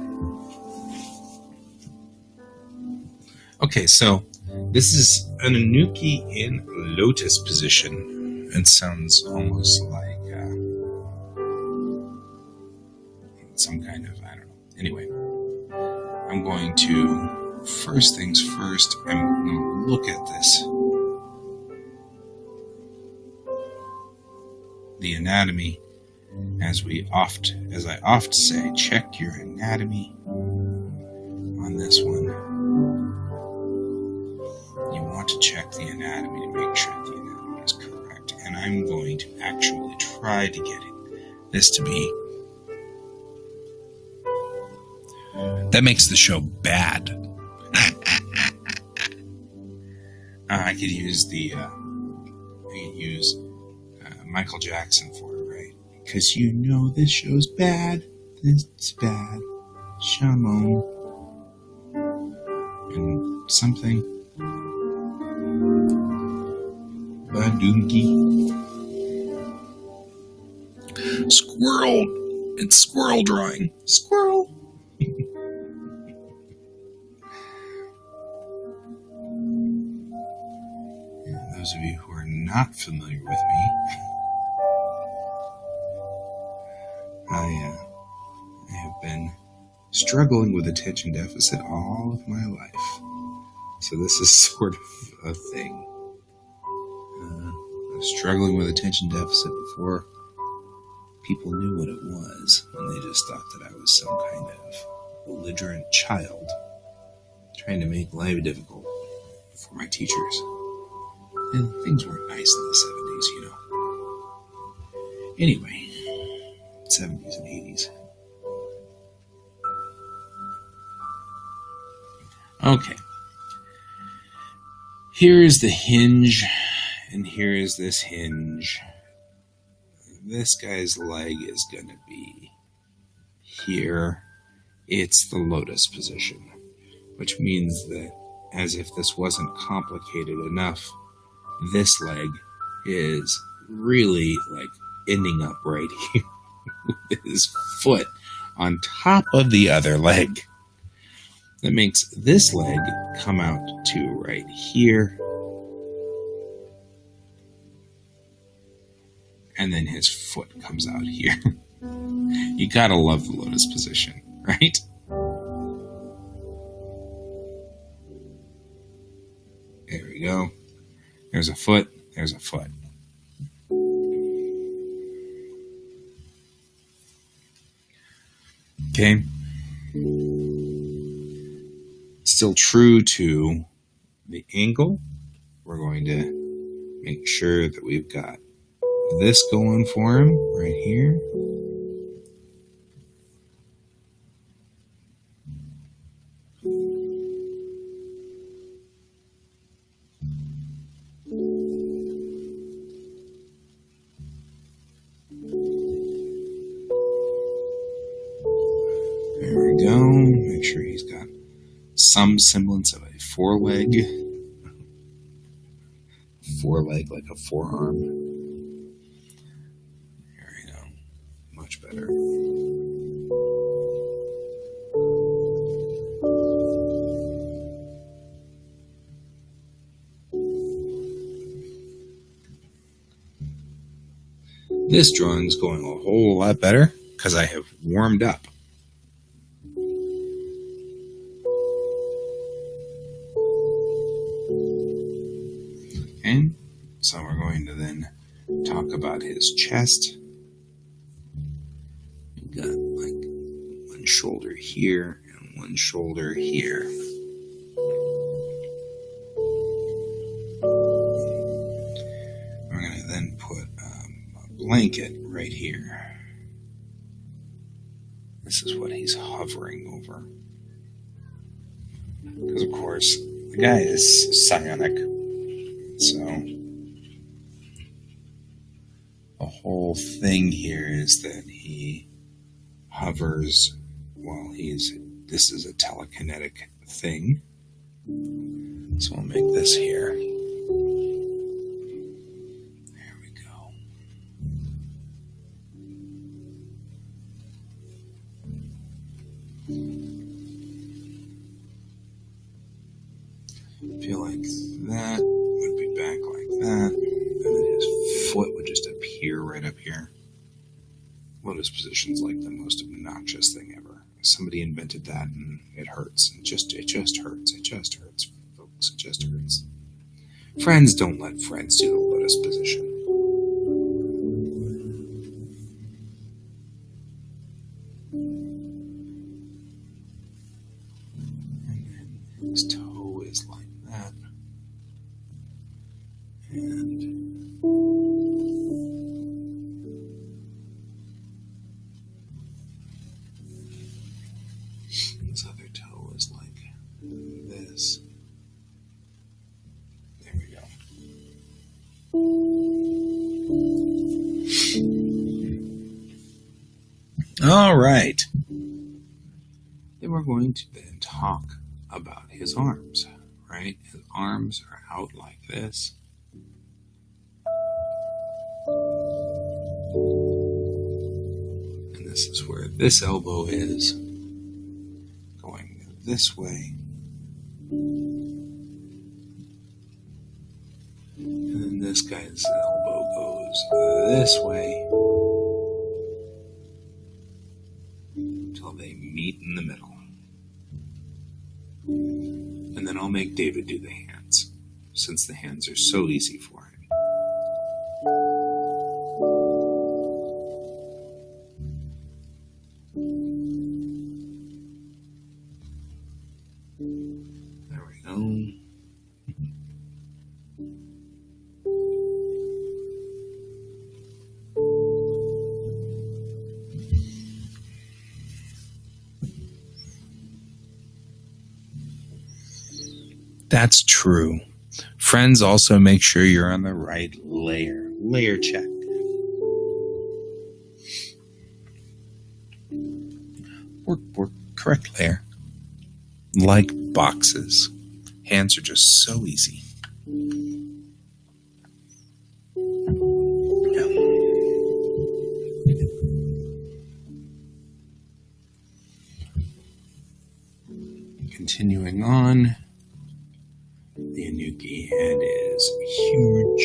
Okay, so this is an Anuki in lotus position. It sounds almost like some kind of, I don't know. Anyway, I'm going to, first things first, I'm going to look at this. The anatomy, as I oft say, check your anatomy on this one. You want to check the anatomy to make sure the anatomy is correct. And I'm going to actually try to get this to be. That makes the show bad. I could use Michael Jackson for it, right? Because you know this show's bad. It's bad. Shamon. And something. Badungi. Squirrel. It's squirrel drawing. Squirrel. Those of you who are not familiar with me, I have been struggling with attention deficit all of my life. So this is sort of a thing. I was struggling with attention deficit before people knew what it was, and they just thought that I was some kind of belligerent child trying to make life difficult for my teachers. And things weren't nice in the 70s, you know. Anyway, 70s and 80s. Okay. Here is the hinge, and here is this hinge. This guy's leg is going to be here. It's the lotus position, which means that, as if this wasn't complicated enough, this leg is really like ending up right here with his foot on top of the other leg. That makes this leg come out to right here. And then his foot comes out here. You gotta love the lotus position, right? There we go. There's a foot. There's a foot. Okay. Still true to the angle. We're going to make sure that we've got this going for him right here. There we go. Make sure he's got some semblance of a foreleg like a forearm. There we go. Much better. This drawing's going a whole lot better because I have warmed up. Okay, so we're going to then talk about his chest. We've got like one shoulder here and one shoulder here. We're going to then put a blanket right here. This is what he's hovering over. Because, of course, the guy is psionic. So, the whole thing here is that he hovers while this is a telekinetic thing. So, I'll make this here. There we go. I feel like that would be back like that, and then his foot would just appear right up here. Lotus position's like the most obnoxious thing ever. Somebody invented that, and it hurts. It just hurts. It just hurts, folks. It just hurts. Friends don't let friends do the lotus position. And then his toe is like that. And his other toe is like this. There we go. All right. Then we're going to then talk about his arms, right? His arms are out like this. And this is where this elbow is, going this way. And then this guy's elbow goes this way until they meet in the middle. And then I'll make David do the hands, since the hands are so easy for him. There we go. That's true. Friends, also make sure you're on the right layer. Layer check. Work. Correct layer. Like boxes. Hands are just so easy. Continuing on. The Anuki head is huge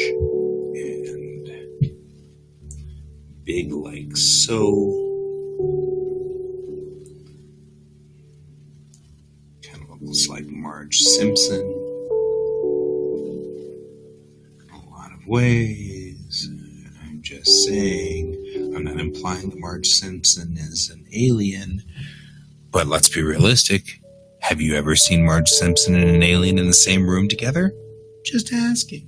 and big like so. Kind of looks like Marge Simpson in a lot of ways. I'm just saying, I'm not implying that Marge Simpson is an alien, but let's be realistic. Have you ever seen Marge Simpson and an alien in the same room together? Just asking.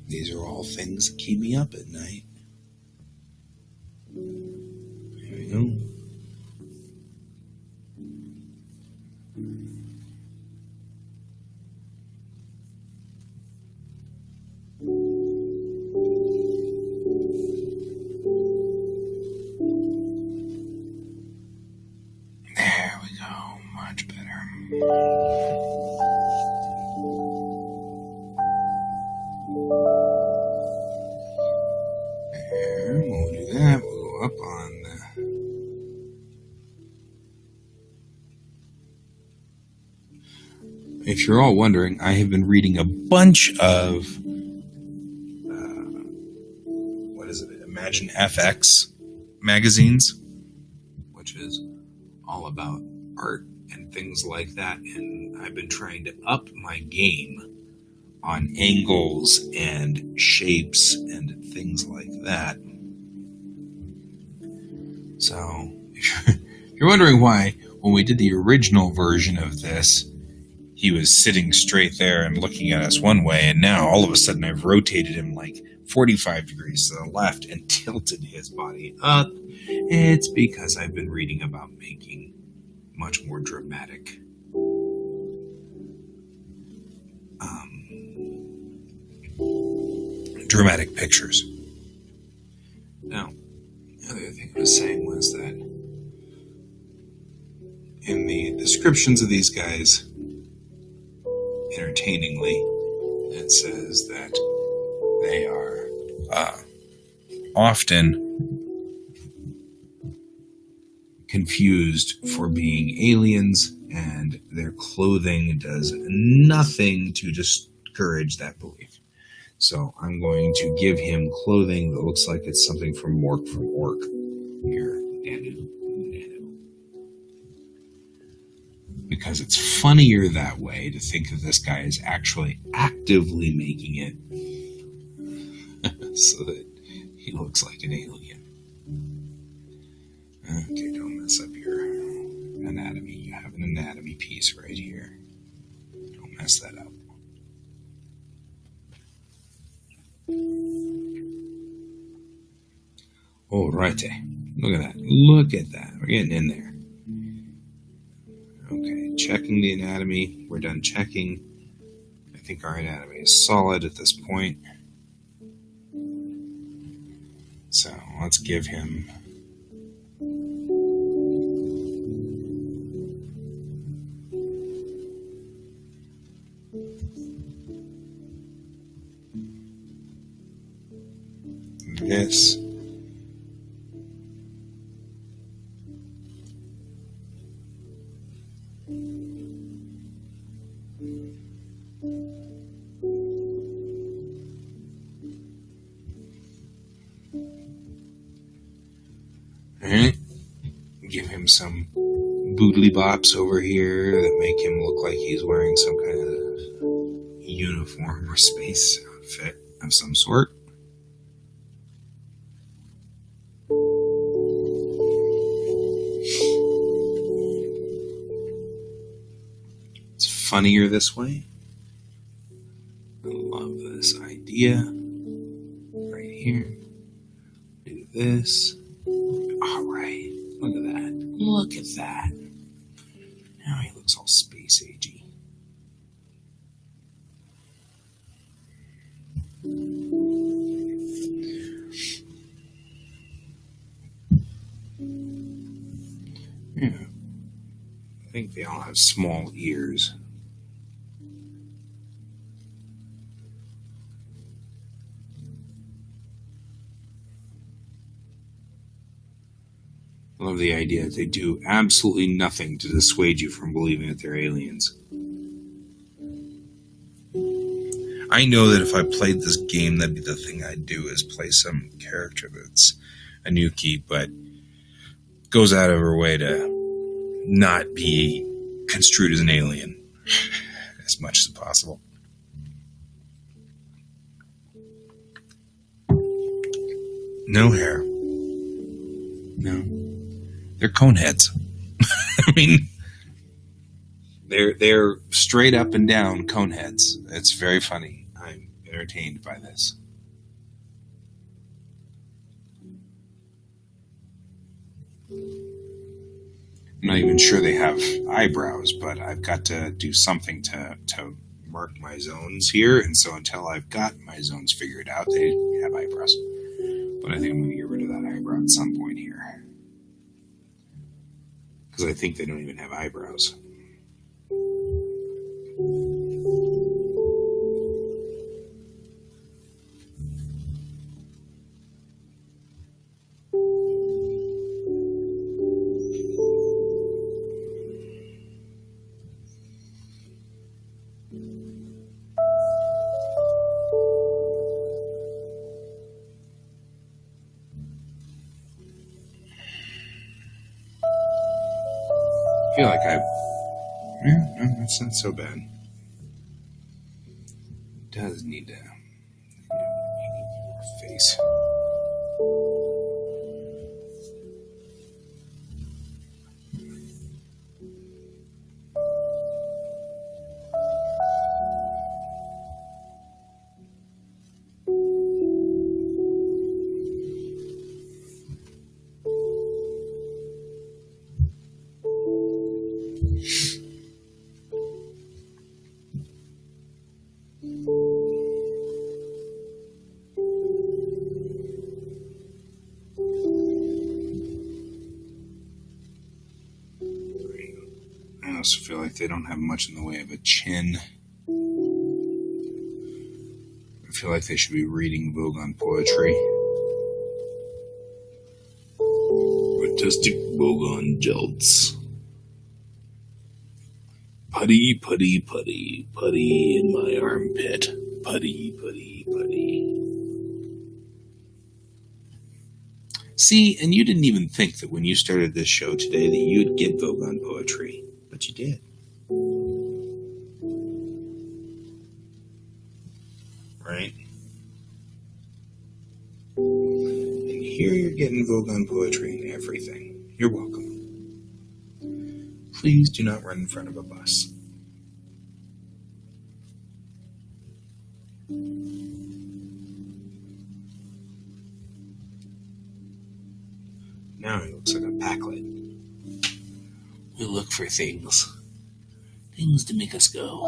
These are all things that keep me up at night. if you're all wondering, I have been reading a bunch of, Imagine FX magazines, which is all about art and things like that. And I've been trying to up my game on angles and shapes and things like that. So, if you're wondering why, when we did the original version of this, he was sitting straight there and looking at us one way, and now all of a sudden I've rotated him like 45 degrees to the left and tilted his body up, it's because I've been reading about making much more dramatic pictures. Now, the other thing I was saying was that in the descriptions of these guys, entertainingly, it says that they are often confused for being aliens, and their clothing does nothing to discourage that belief. So I'm going to give him clothing that looks like it's something from Mork from Ork. Here, Nanu. Because it's funnier that way to think that this guy is actually actively making it so that he looks like an alien. Okay, don't mess up your anatomy. You have an anatomy piece right here. Don't mess that up. Alrighty. Look at that. Look at that. We're getting in there. Okay, checking the anatomy. We're done checking. I think our anatomy is solid at this point. So let's give him this. Alright. Give him some boodly bops over here that make him look like he's wearing some kind of uniform or space outfit of some sort. It's funnier this way. I love this idea. Right here. Do this. Alright. Look at that. Look at that. Now he looks all space agey. Yeah. I think they all have small ears. I love the idea that they do absolutely nothing to dissuade you from believing that they're aliens. I know that if I played this game, that'd be the thing I'd do, is play some character that's a Nuki, but goes out of her way to not be construed as an alien as much as possible. No hair. No. They're coneheads. I mean, they're straight up and down coneheads. It's very funny. I'm entertained by this. I'm not even sure they have eyebrows, but I've got to do something to mark my zones here, and so until I've got my zones figured out, they have eyebrows. But I think I'm going to get rid of that eyebrow at some point here. Because I think they don't even have eyebrows. feel like no, that's not so bad. It does need to face. I also feel like they don't have much in the way of a chin. I feel like they should be reading Vogon poetry. Artistic Vogon jelts. Putty, putty, putty, putty in my armpit. Putty, putty, putty. See, and you didn't even think that when you started this show today that you'd get Vogon poetry. But you did. Right? And here you're getting Vogon poetry and everything. You're welcome. Please do not run in front of a bus. Now he looks like a packlet. We look for things to make us go.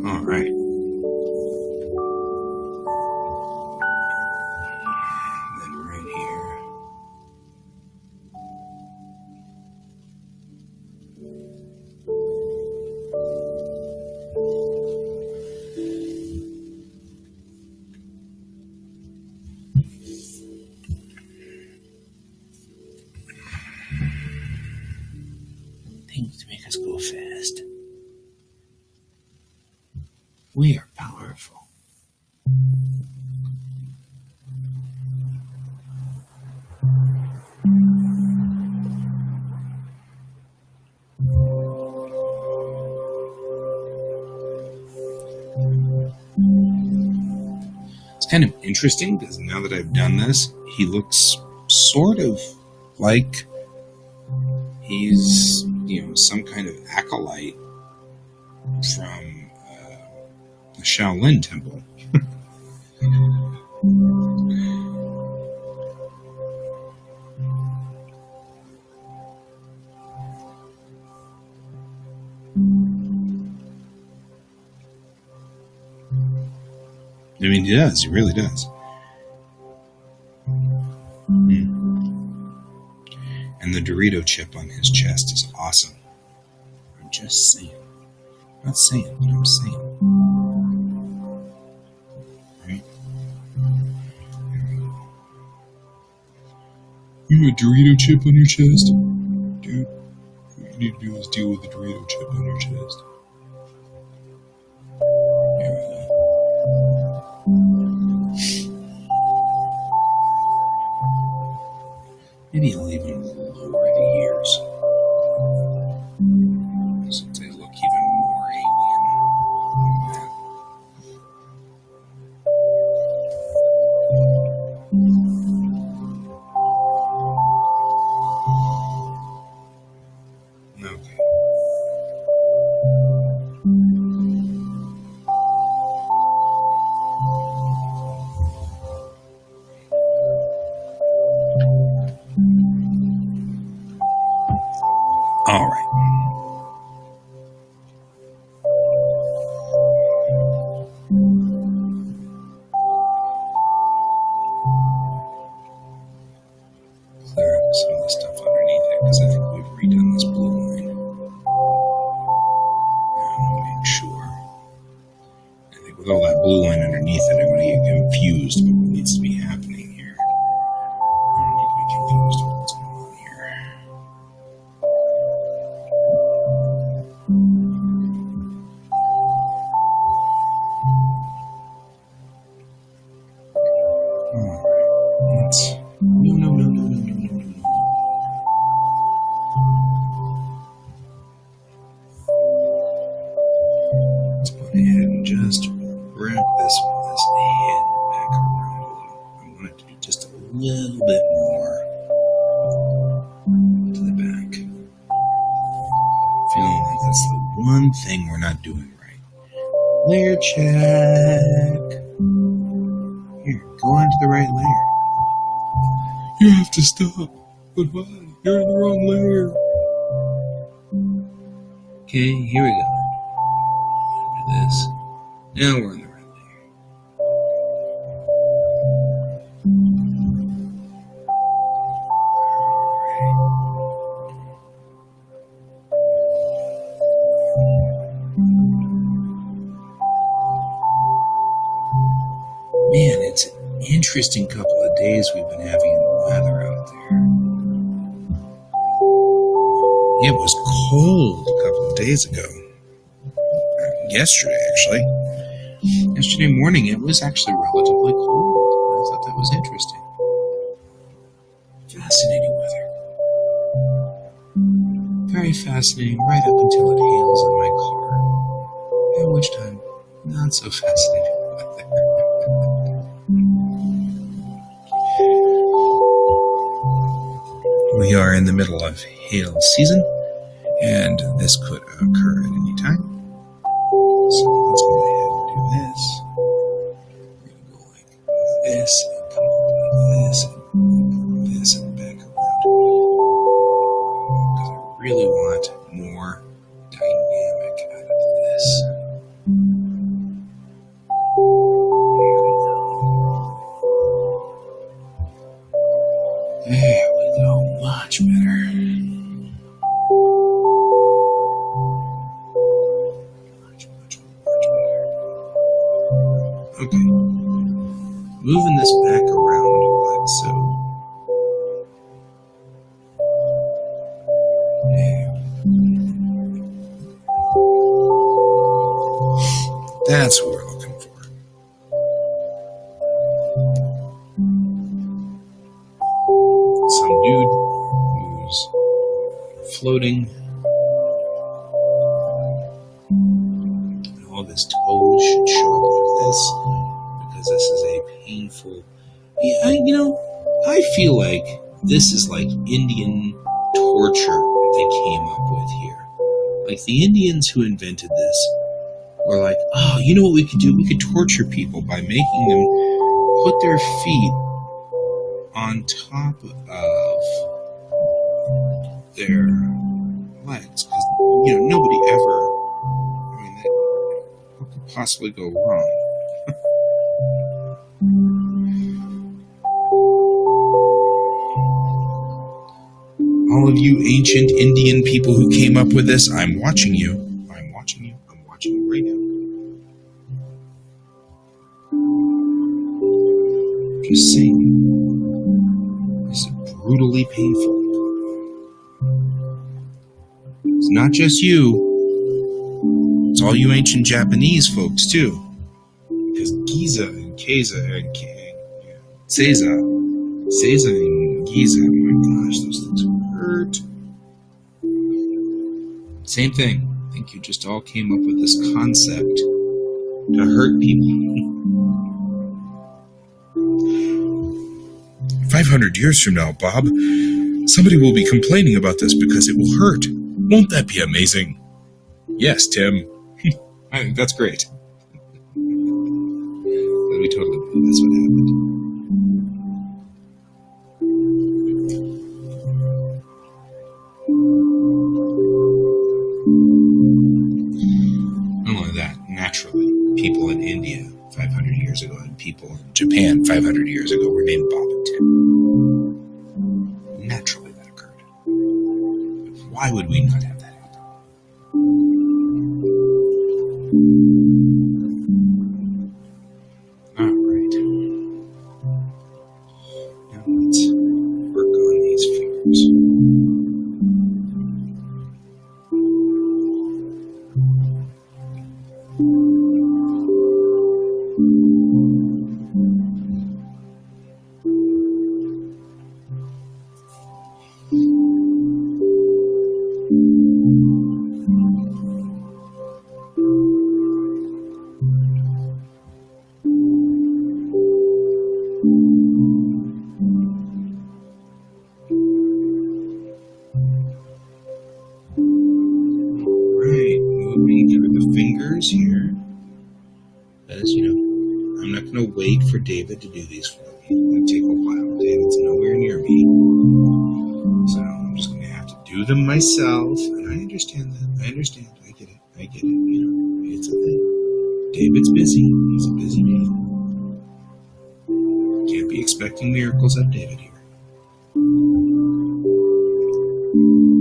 All right. Then right here. Things to make us go fast. We are powerful. It's kind of interesting because now that I've done this, he looks sort of like he's, some kind of acolyte from the Shaolin Temple. I mean, he does. He really does. And the Dorito chip on his chest is awesome. I'm just saying. I'm not saying, but I'm saying. Right? You got a Dorito chip on your chest? Dude, what you need to do is deal with the Dorito chip on your chest. Maybe I'll even lower the ears so they look even more alien. Okay. All right. Clear up some of the stuff underneath it because I think we've redone this blue line. And make sure. I think with all that blue line underneath it, I'm going to get confused with what needs to be happening here. I don't need to be confused with what's going on here. thing we're not doing right. Layer check. Here, go on to the right layer. You have to stop. But why? You're in the wrong layer. Okay, here we go. Look at this. Now we're in the right layer. Man, it's an interesting couple of days we've been having in the weather out there. It was cold a couple of days ago. Yesterday, actually. Yesterday morning, it was actually relatively cold. I thought that was interesting. Fascinating weather. Very fascinating, right up until it hails in my car. At which time, not so fascinating weather. We are in the middle of hail season, and this could occur at any time. So let's go ahead and do this. We're going to go like this, and come up like this, and this, and back around. Because I really want more dynamic out of this. There we go, much better. Much better. Okay. Moving this back around a lot, so. There. That's what we're looking for. Some dude who's floating, and all of his toes should show up like this, because this is a painful. Yeah, I feel like this is like Indian torture they came up with here. Like the Indians who invented this were like, oh, you know what we could do? We could torture people by making them put their feet on top of their legs, because nobody ever. What could possibly go wrong? All of you ancient Indian people who came up with this, I'm watching you. I'm watching you. I'm watching you right now. Just saying. This is brutally painful. It's not just you. It's all you ancient Japanese folks, too. Because Giza and Keza and Seiza and Giza, oh my gosh, those things hurt. Same thing. I think you just all came up with this concept to hurt people. 500 years from now, Bob, somebody will be complaining about this because it will hurt. Won't that be amazing? Yes, Tim. I think that's great. We totally believe that's what happened. Not only that, naturally, people in India 500 years ago and people in Japan 500 years ago were named Bob and Tim. Naturally that occurred. Why would we not have that happen? Alright. Now let's work on these fingers. fingers here. Because, I'm not going to wait for David to do these for me. It's going to take a while. David's nowhere near me. So I'm just going to have to do them myself. And I understand that. I understand. I get it. It's a thing. David's busy. He's a busy man. Can't be expecting miracles out of David here.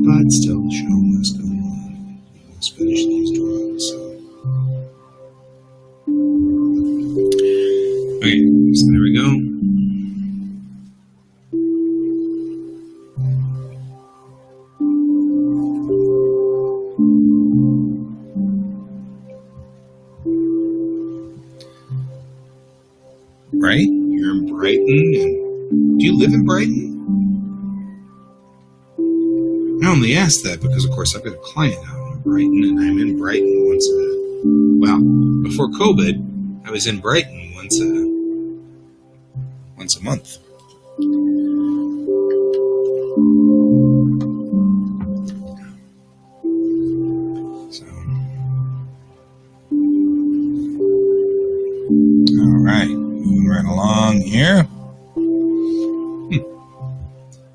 But still, the show must go on. We must finish these drawings. So. Okay, so there we go. Right? You're in Brighton, and do you live in Brighton? I only asked that because, of course, I've got a client out in Brighton, and I'm in Brighton before COVID, I was in Brighton once a month. So, all right, moving right along here.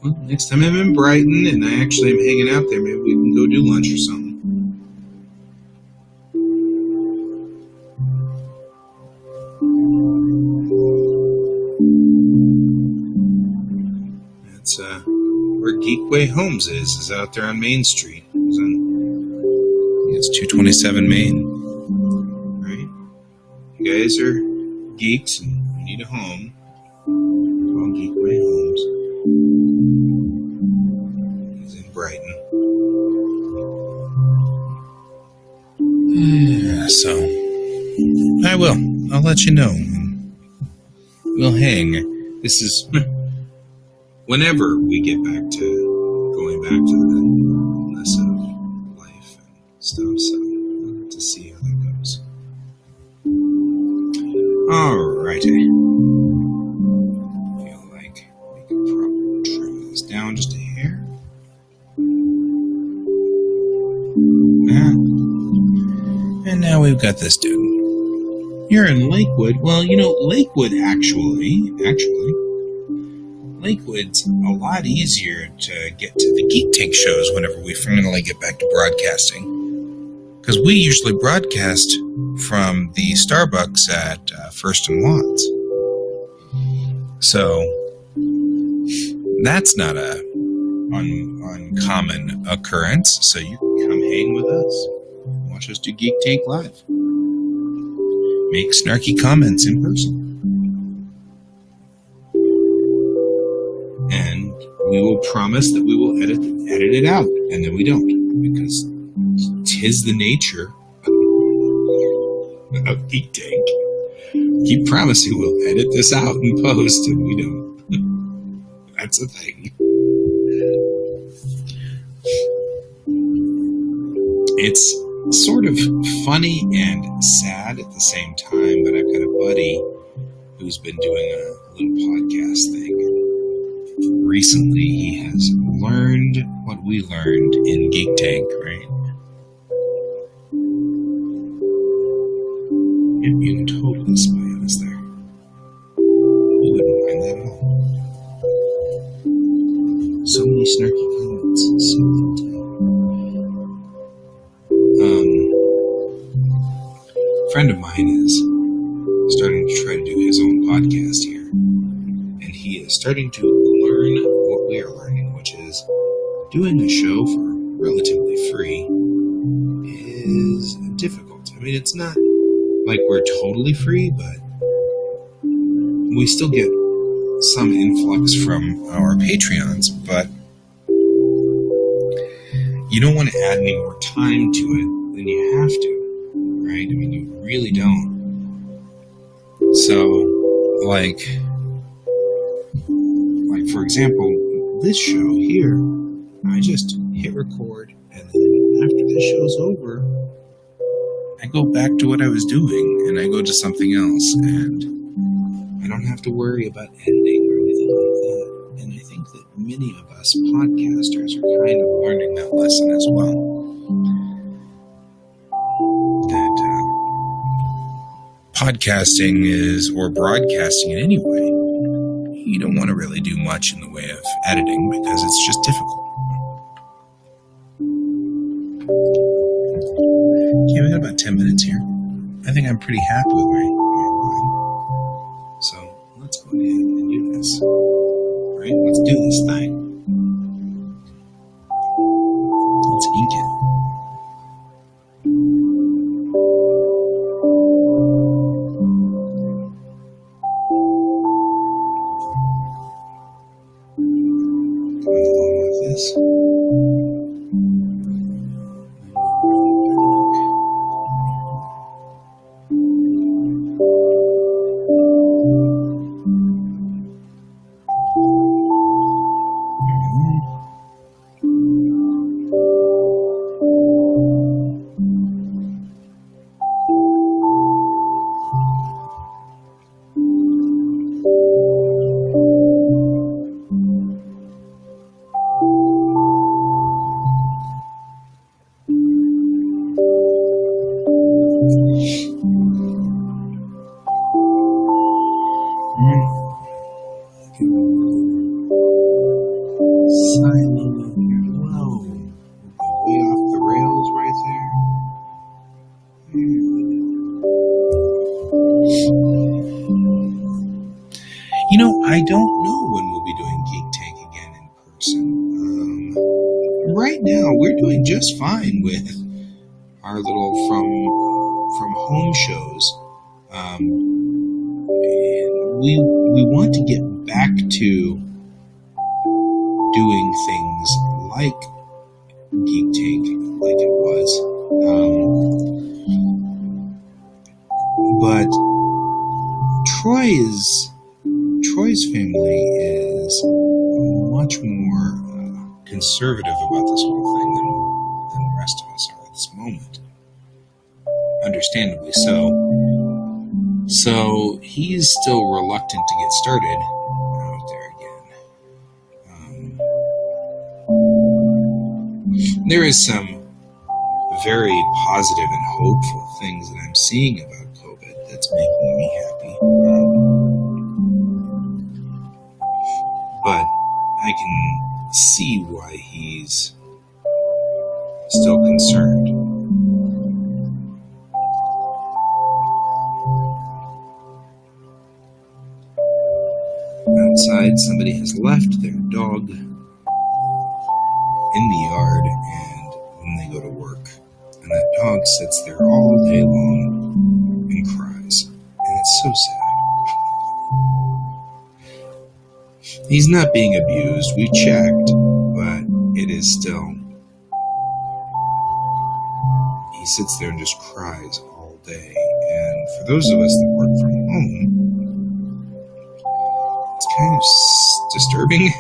Well, next time I'm in Brighton and I actually am hanging out there, maybe we can go do lunch or something. That's where Geekway Homes is out there on Main Street. It's 227 Main. Right? You guys are geeks and you need a home. Call Geekway Homes. He's in Brighton. So, I'll let you know. We'll hang. This is whenever we get back to going back to the less of life and stuff, so we'll have to see how that goes. Alrighty. Feel like we can probably trim this down just a hair. And now we've got this dude. You're in Lakewood. Well, Lakewood Lakewood's a lot easier to get to the Geek Tank shows whenever we finally get back to broadcasting. Because we usually broadcast from the Starbucks at First and Watts. So, that's not a uncommon occurrence. So you can come hang with us. Watch us do Geek Tank live. Make snarky comments in person. And we will promise that we will edit it out. And then we don't. Because 'tis the nature of Geek Tank. Keep promising we'll edit this out and post, and we don't. That's a thing. It's sort of funny and sad at the same time, but I've got a buddy who's been doing a little podcast thing. Recently, he has learned what we learned in Geek Tank, right? And you can totally spy on us there. We wouldn't mind that at all. So many snarky comments. So little time. A friend of mine is starting to try to do his own podcast here. And he is starting to learn what we are learning, which is doing a show for relatively free is difficult. I mean, it's not like we're totally free, but we still get some influx from our Patreons, but you don't want to add any more time to it than you have to, right? I mean, you really don't. So, like for example, this show here, I just hit record, and then after this show's over, I go back to what I was doing, and I go to something else, and I don't have to worry about ending or anything like that. And I think that many of us podcasters are kind of learning that lesson as well. That podcasting is, or broadcasting in any way, you don't want to really do much in the way of editing because it's just difficult. Okay, we got about 10 minutes here. I think I'm pretty happy with my line. So let's go ahead and do this. All right, let's do this thing. Let's ink it. Going along with this. I don't know when we'll be doing Geek Tank again in person. Right now, we're doing just fine with our little from home shows. And we want to get back to doing things like Geek Tank, like it was. But Troy's family is much more conservative about this whole thing than the rest of us are at this moment. Understandably so. So he's still reluctant to get started out there again. There is some very positive and hopeful things that I'm seeing about COVID that's making me happy. But I can see why he's still concerned. Outside, somebody has left their dog in the yard, and then they go to work. And that dog sits there all day long and cries. And it's so sad. He's not being abused. We checked, but it is still... He sits there and just cries all day. And for those of us that work from home, it's kind of disturbing.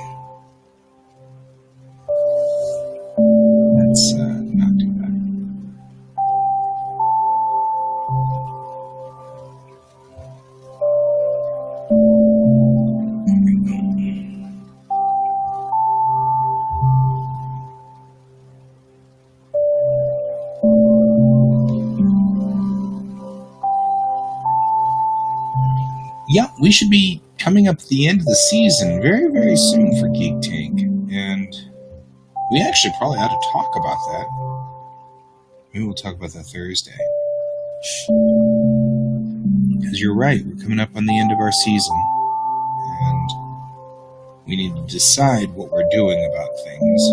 That's not too bad. Yeah, we should be coming up at the end of the season very, very soon for Geek Tank. And we actually probably ought to talk about that. Maybe we'll talk about that Thursday. Because you're right, we're coming up on the end of our season. And we need to decide what we're doing about things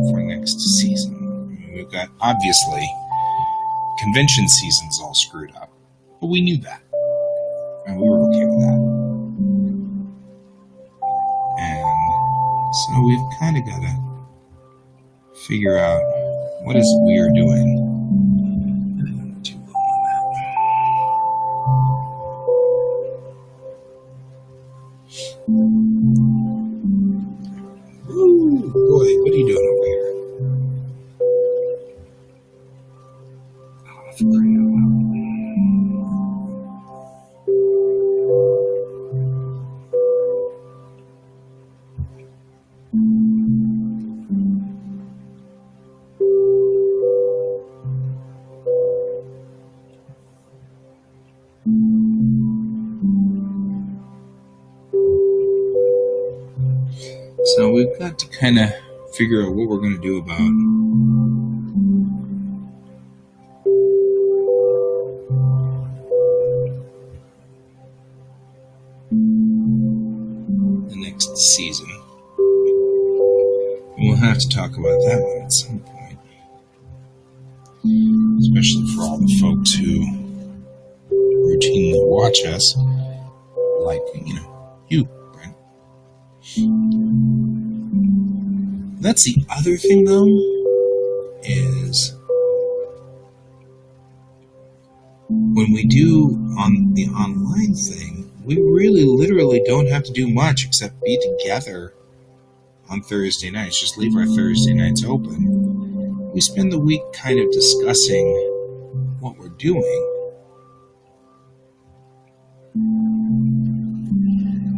for next season. I mean, we've got, obviously, convention season's all screwed up. But we knew that. And we were okay with that. And so we've kind of got to figure out what is it we are doing. Not too low on that. Ooh, boy, what are you doing over here? Oh, for crying out loud. So we've got to kind of figure out what we're going to do about the next season. We'll have to talk about that one at some point. Especially for all the folks who routinely watch us, like, you, Brent. That's the other thing, though, is when we do on the online thing, we really literally don't have to do much except be together on Thursday nights. Just leave our Thursday nights open. We spend the week kind of discussing what we're doing.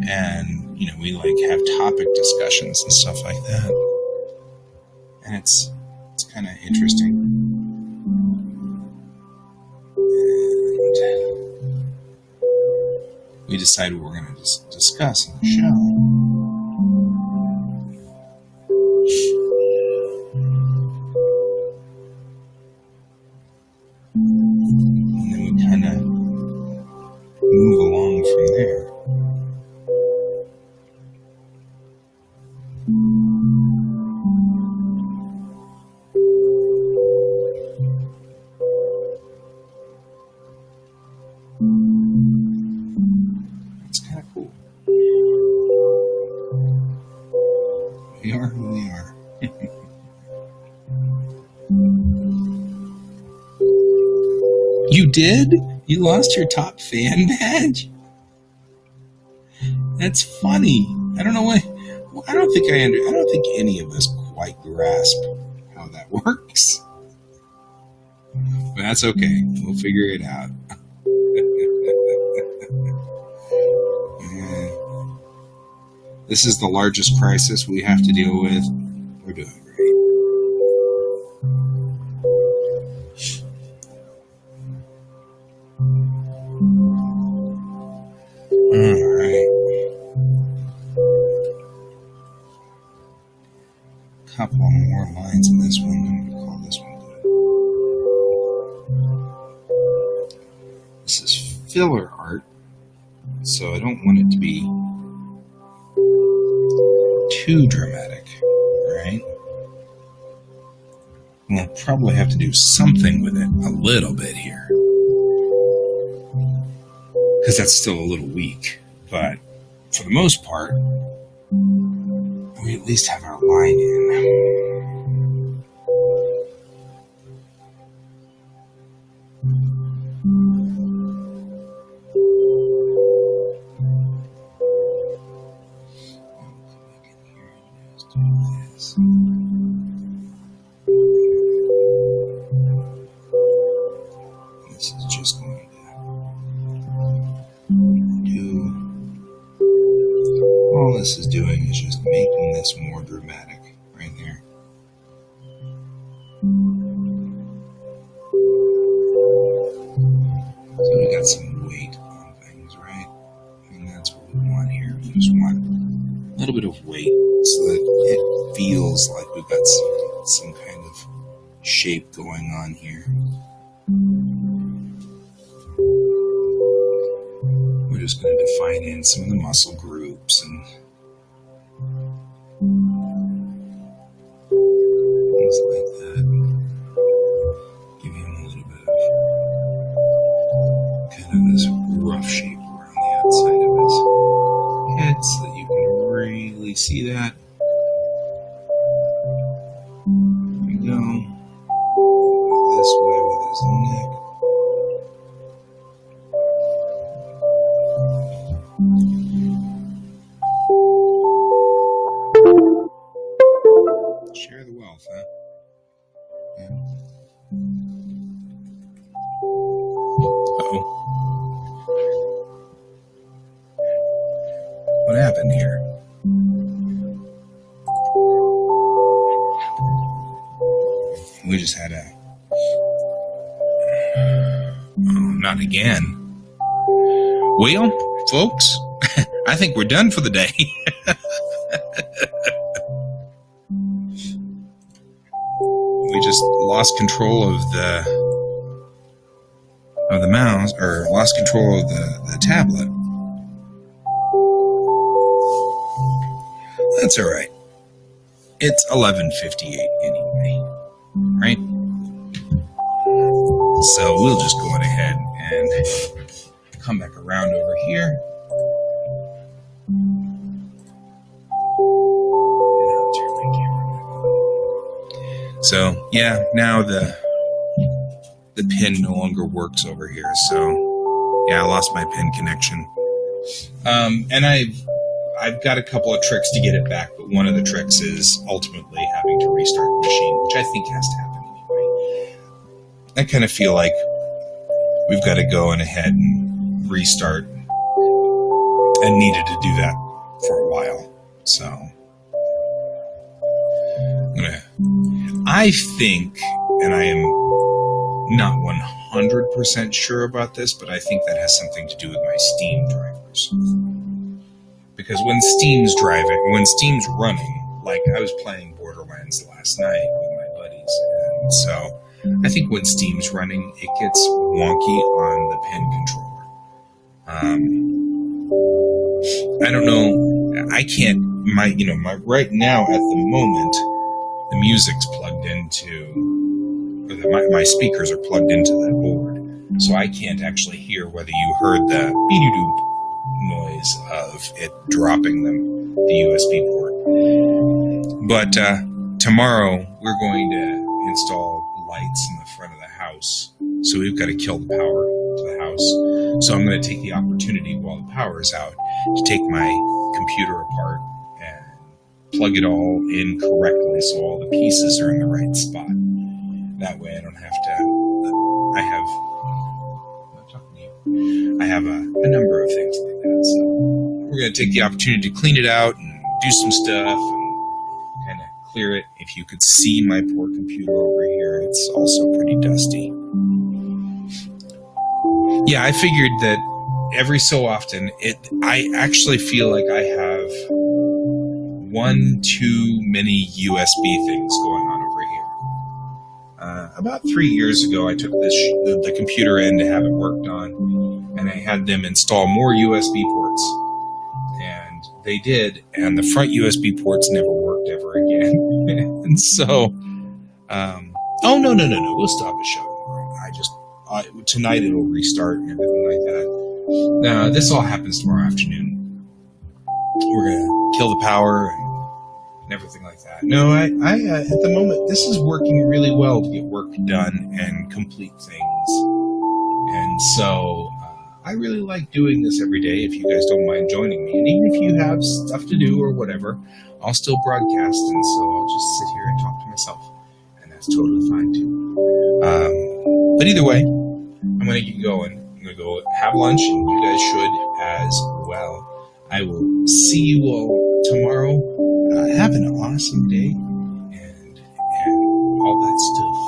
And, we have topic discussions and stuff like that. And it's kind of interesting. And we decide what we're going to discuss in the show. And then we kind of move along from there. It's kind of cool. We are who we are. You did? You lost your top fan badge? That's funny. I don't know why. I don't think any of us quite grasp how that works. But that's okay. We'll figure it out. This is the largest crisis we have to deal with. We're doing great. Couple more lines in this one. I'm going to call this one good. This is filler art, so I don't want it to be too dramatic, right? We'll probably have to do something with it a little bit here, because that's still a little weak, but for the most part, we at least have our line in. This is just going to do. All this is doing is just making this more dramatic right there. So we got some weight on things, right? And that's what we want here. We just want a little bit of weight so that it feels like we've got some kind of shape going on here. We're just going to define in some of the muscle groups and things like that. Give him a little bit of kind of this rough shape around the outside of his head so that you can really see that. There we go. This way with his neck. Share the wealth, huh? Yeah. Uh-oh. What happened here? We just had a... Oh, not again. Well, folks, I think we're done for the day. lost control of the mouse, or lost control of the tablet. That's all right. It's 11:58 anyway, right? So we'll just go on ahead and come back around over here. And I'll turn my camera back on. So yeah, now the pin no longer works over here. So yeah, I lost my pin connection. And I've got a couple of tricks to get it back, but one of the tricks is ultimately having to restart the machine, which I think has to happen anyway. I kind of feel like we've got to go on ahead and restart, and needed to do that for a while. So I think, and I am not 100% sure about this, but I think that has something to do with my Steam drivers. Because when Steam's running, like I was playing Borderlands last night with my buddies, and so I think when Steam's running, it gets wonky on the pen controller. I don't know. I can't. My right now at the moment, the music's plugged into, or my speakers are plugged into the board, so I can't actually hear whether you heard the beep-doop noise of it dropping the USB port. But tomorrow we're going to install lights in the front of the house, so we've got to kill the power to the house. So I'm going to take the opportunity while the power is out to take my computer apart and plug it all in correctly so all the pieces are in the right spot. That way I don't have to. I have a number of things like that. So we're going to take the opportunity to clean it out and do some stuff and kind of clear it. If you could see my poor computer over here, it's also pretty dusty. Yeah, I figured that every so often, I actually feel like I have one too many USB things going on over here. About 3 years ago, I took the computer in to have it worked on, and I had them install more USB ports. And they did, and the front USB ports never worked ever again. And so, oh, no, we'll stop the show tomorrow. Tonight it'll restart and everything like that. Now, this all happens tomorrow afternoon. We're going to kill the power and everything like that. No, I at the moment, this is working really well to get work done and complete things. And so I really like doing this every day, if you guys don't mind joining me. And even if you have stuff to do or whatever, I'll still broadcast, and so I'll just sit here and talk to myself. And that's totally fine, too. But either way, I'm going to get going. I'm going to go have lunch, and you guys should as well. I will see you all tomorrow. Have an awesome day, and all that stuff.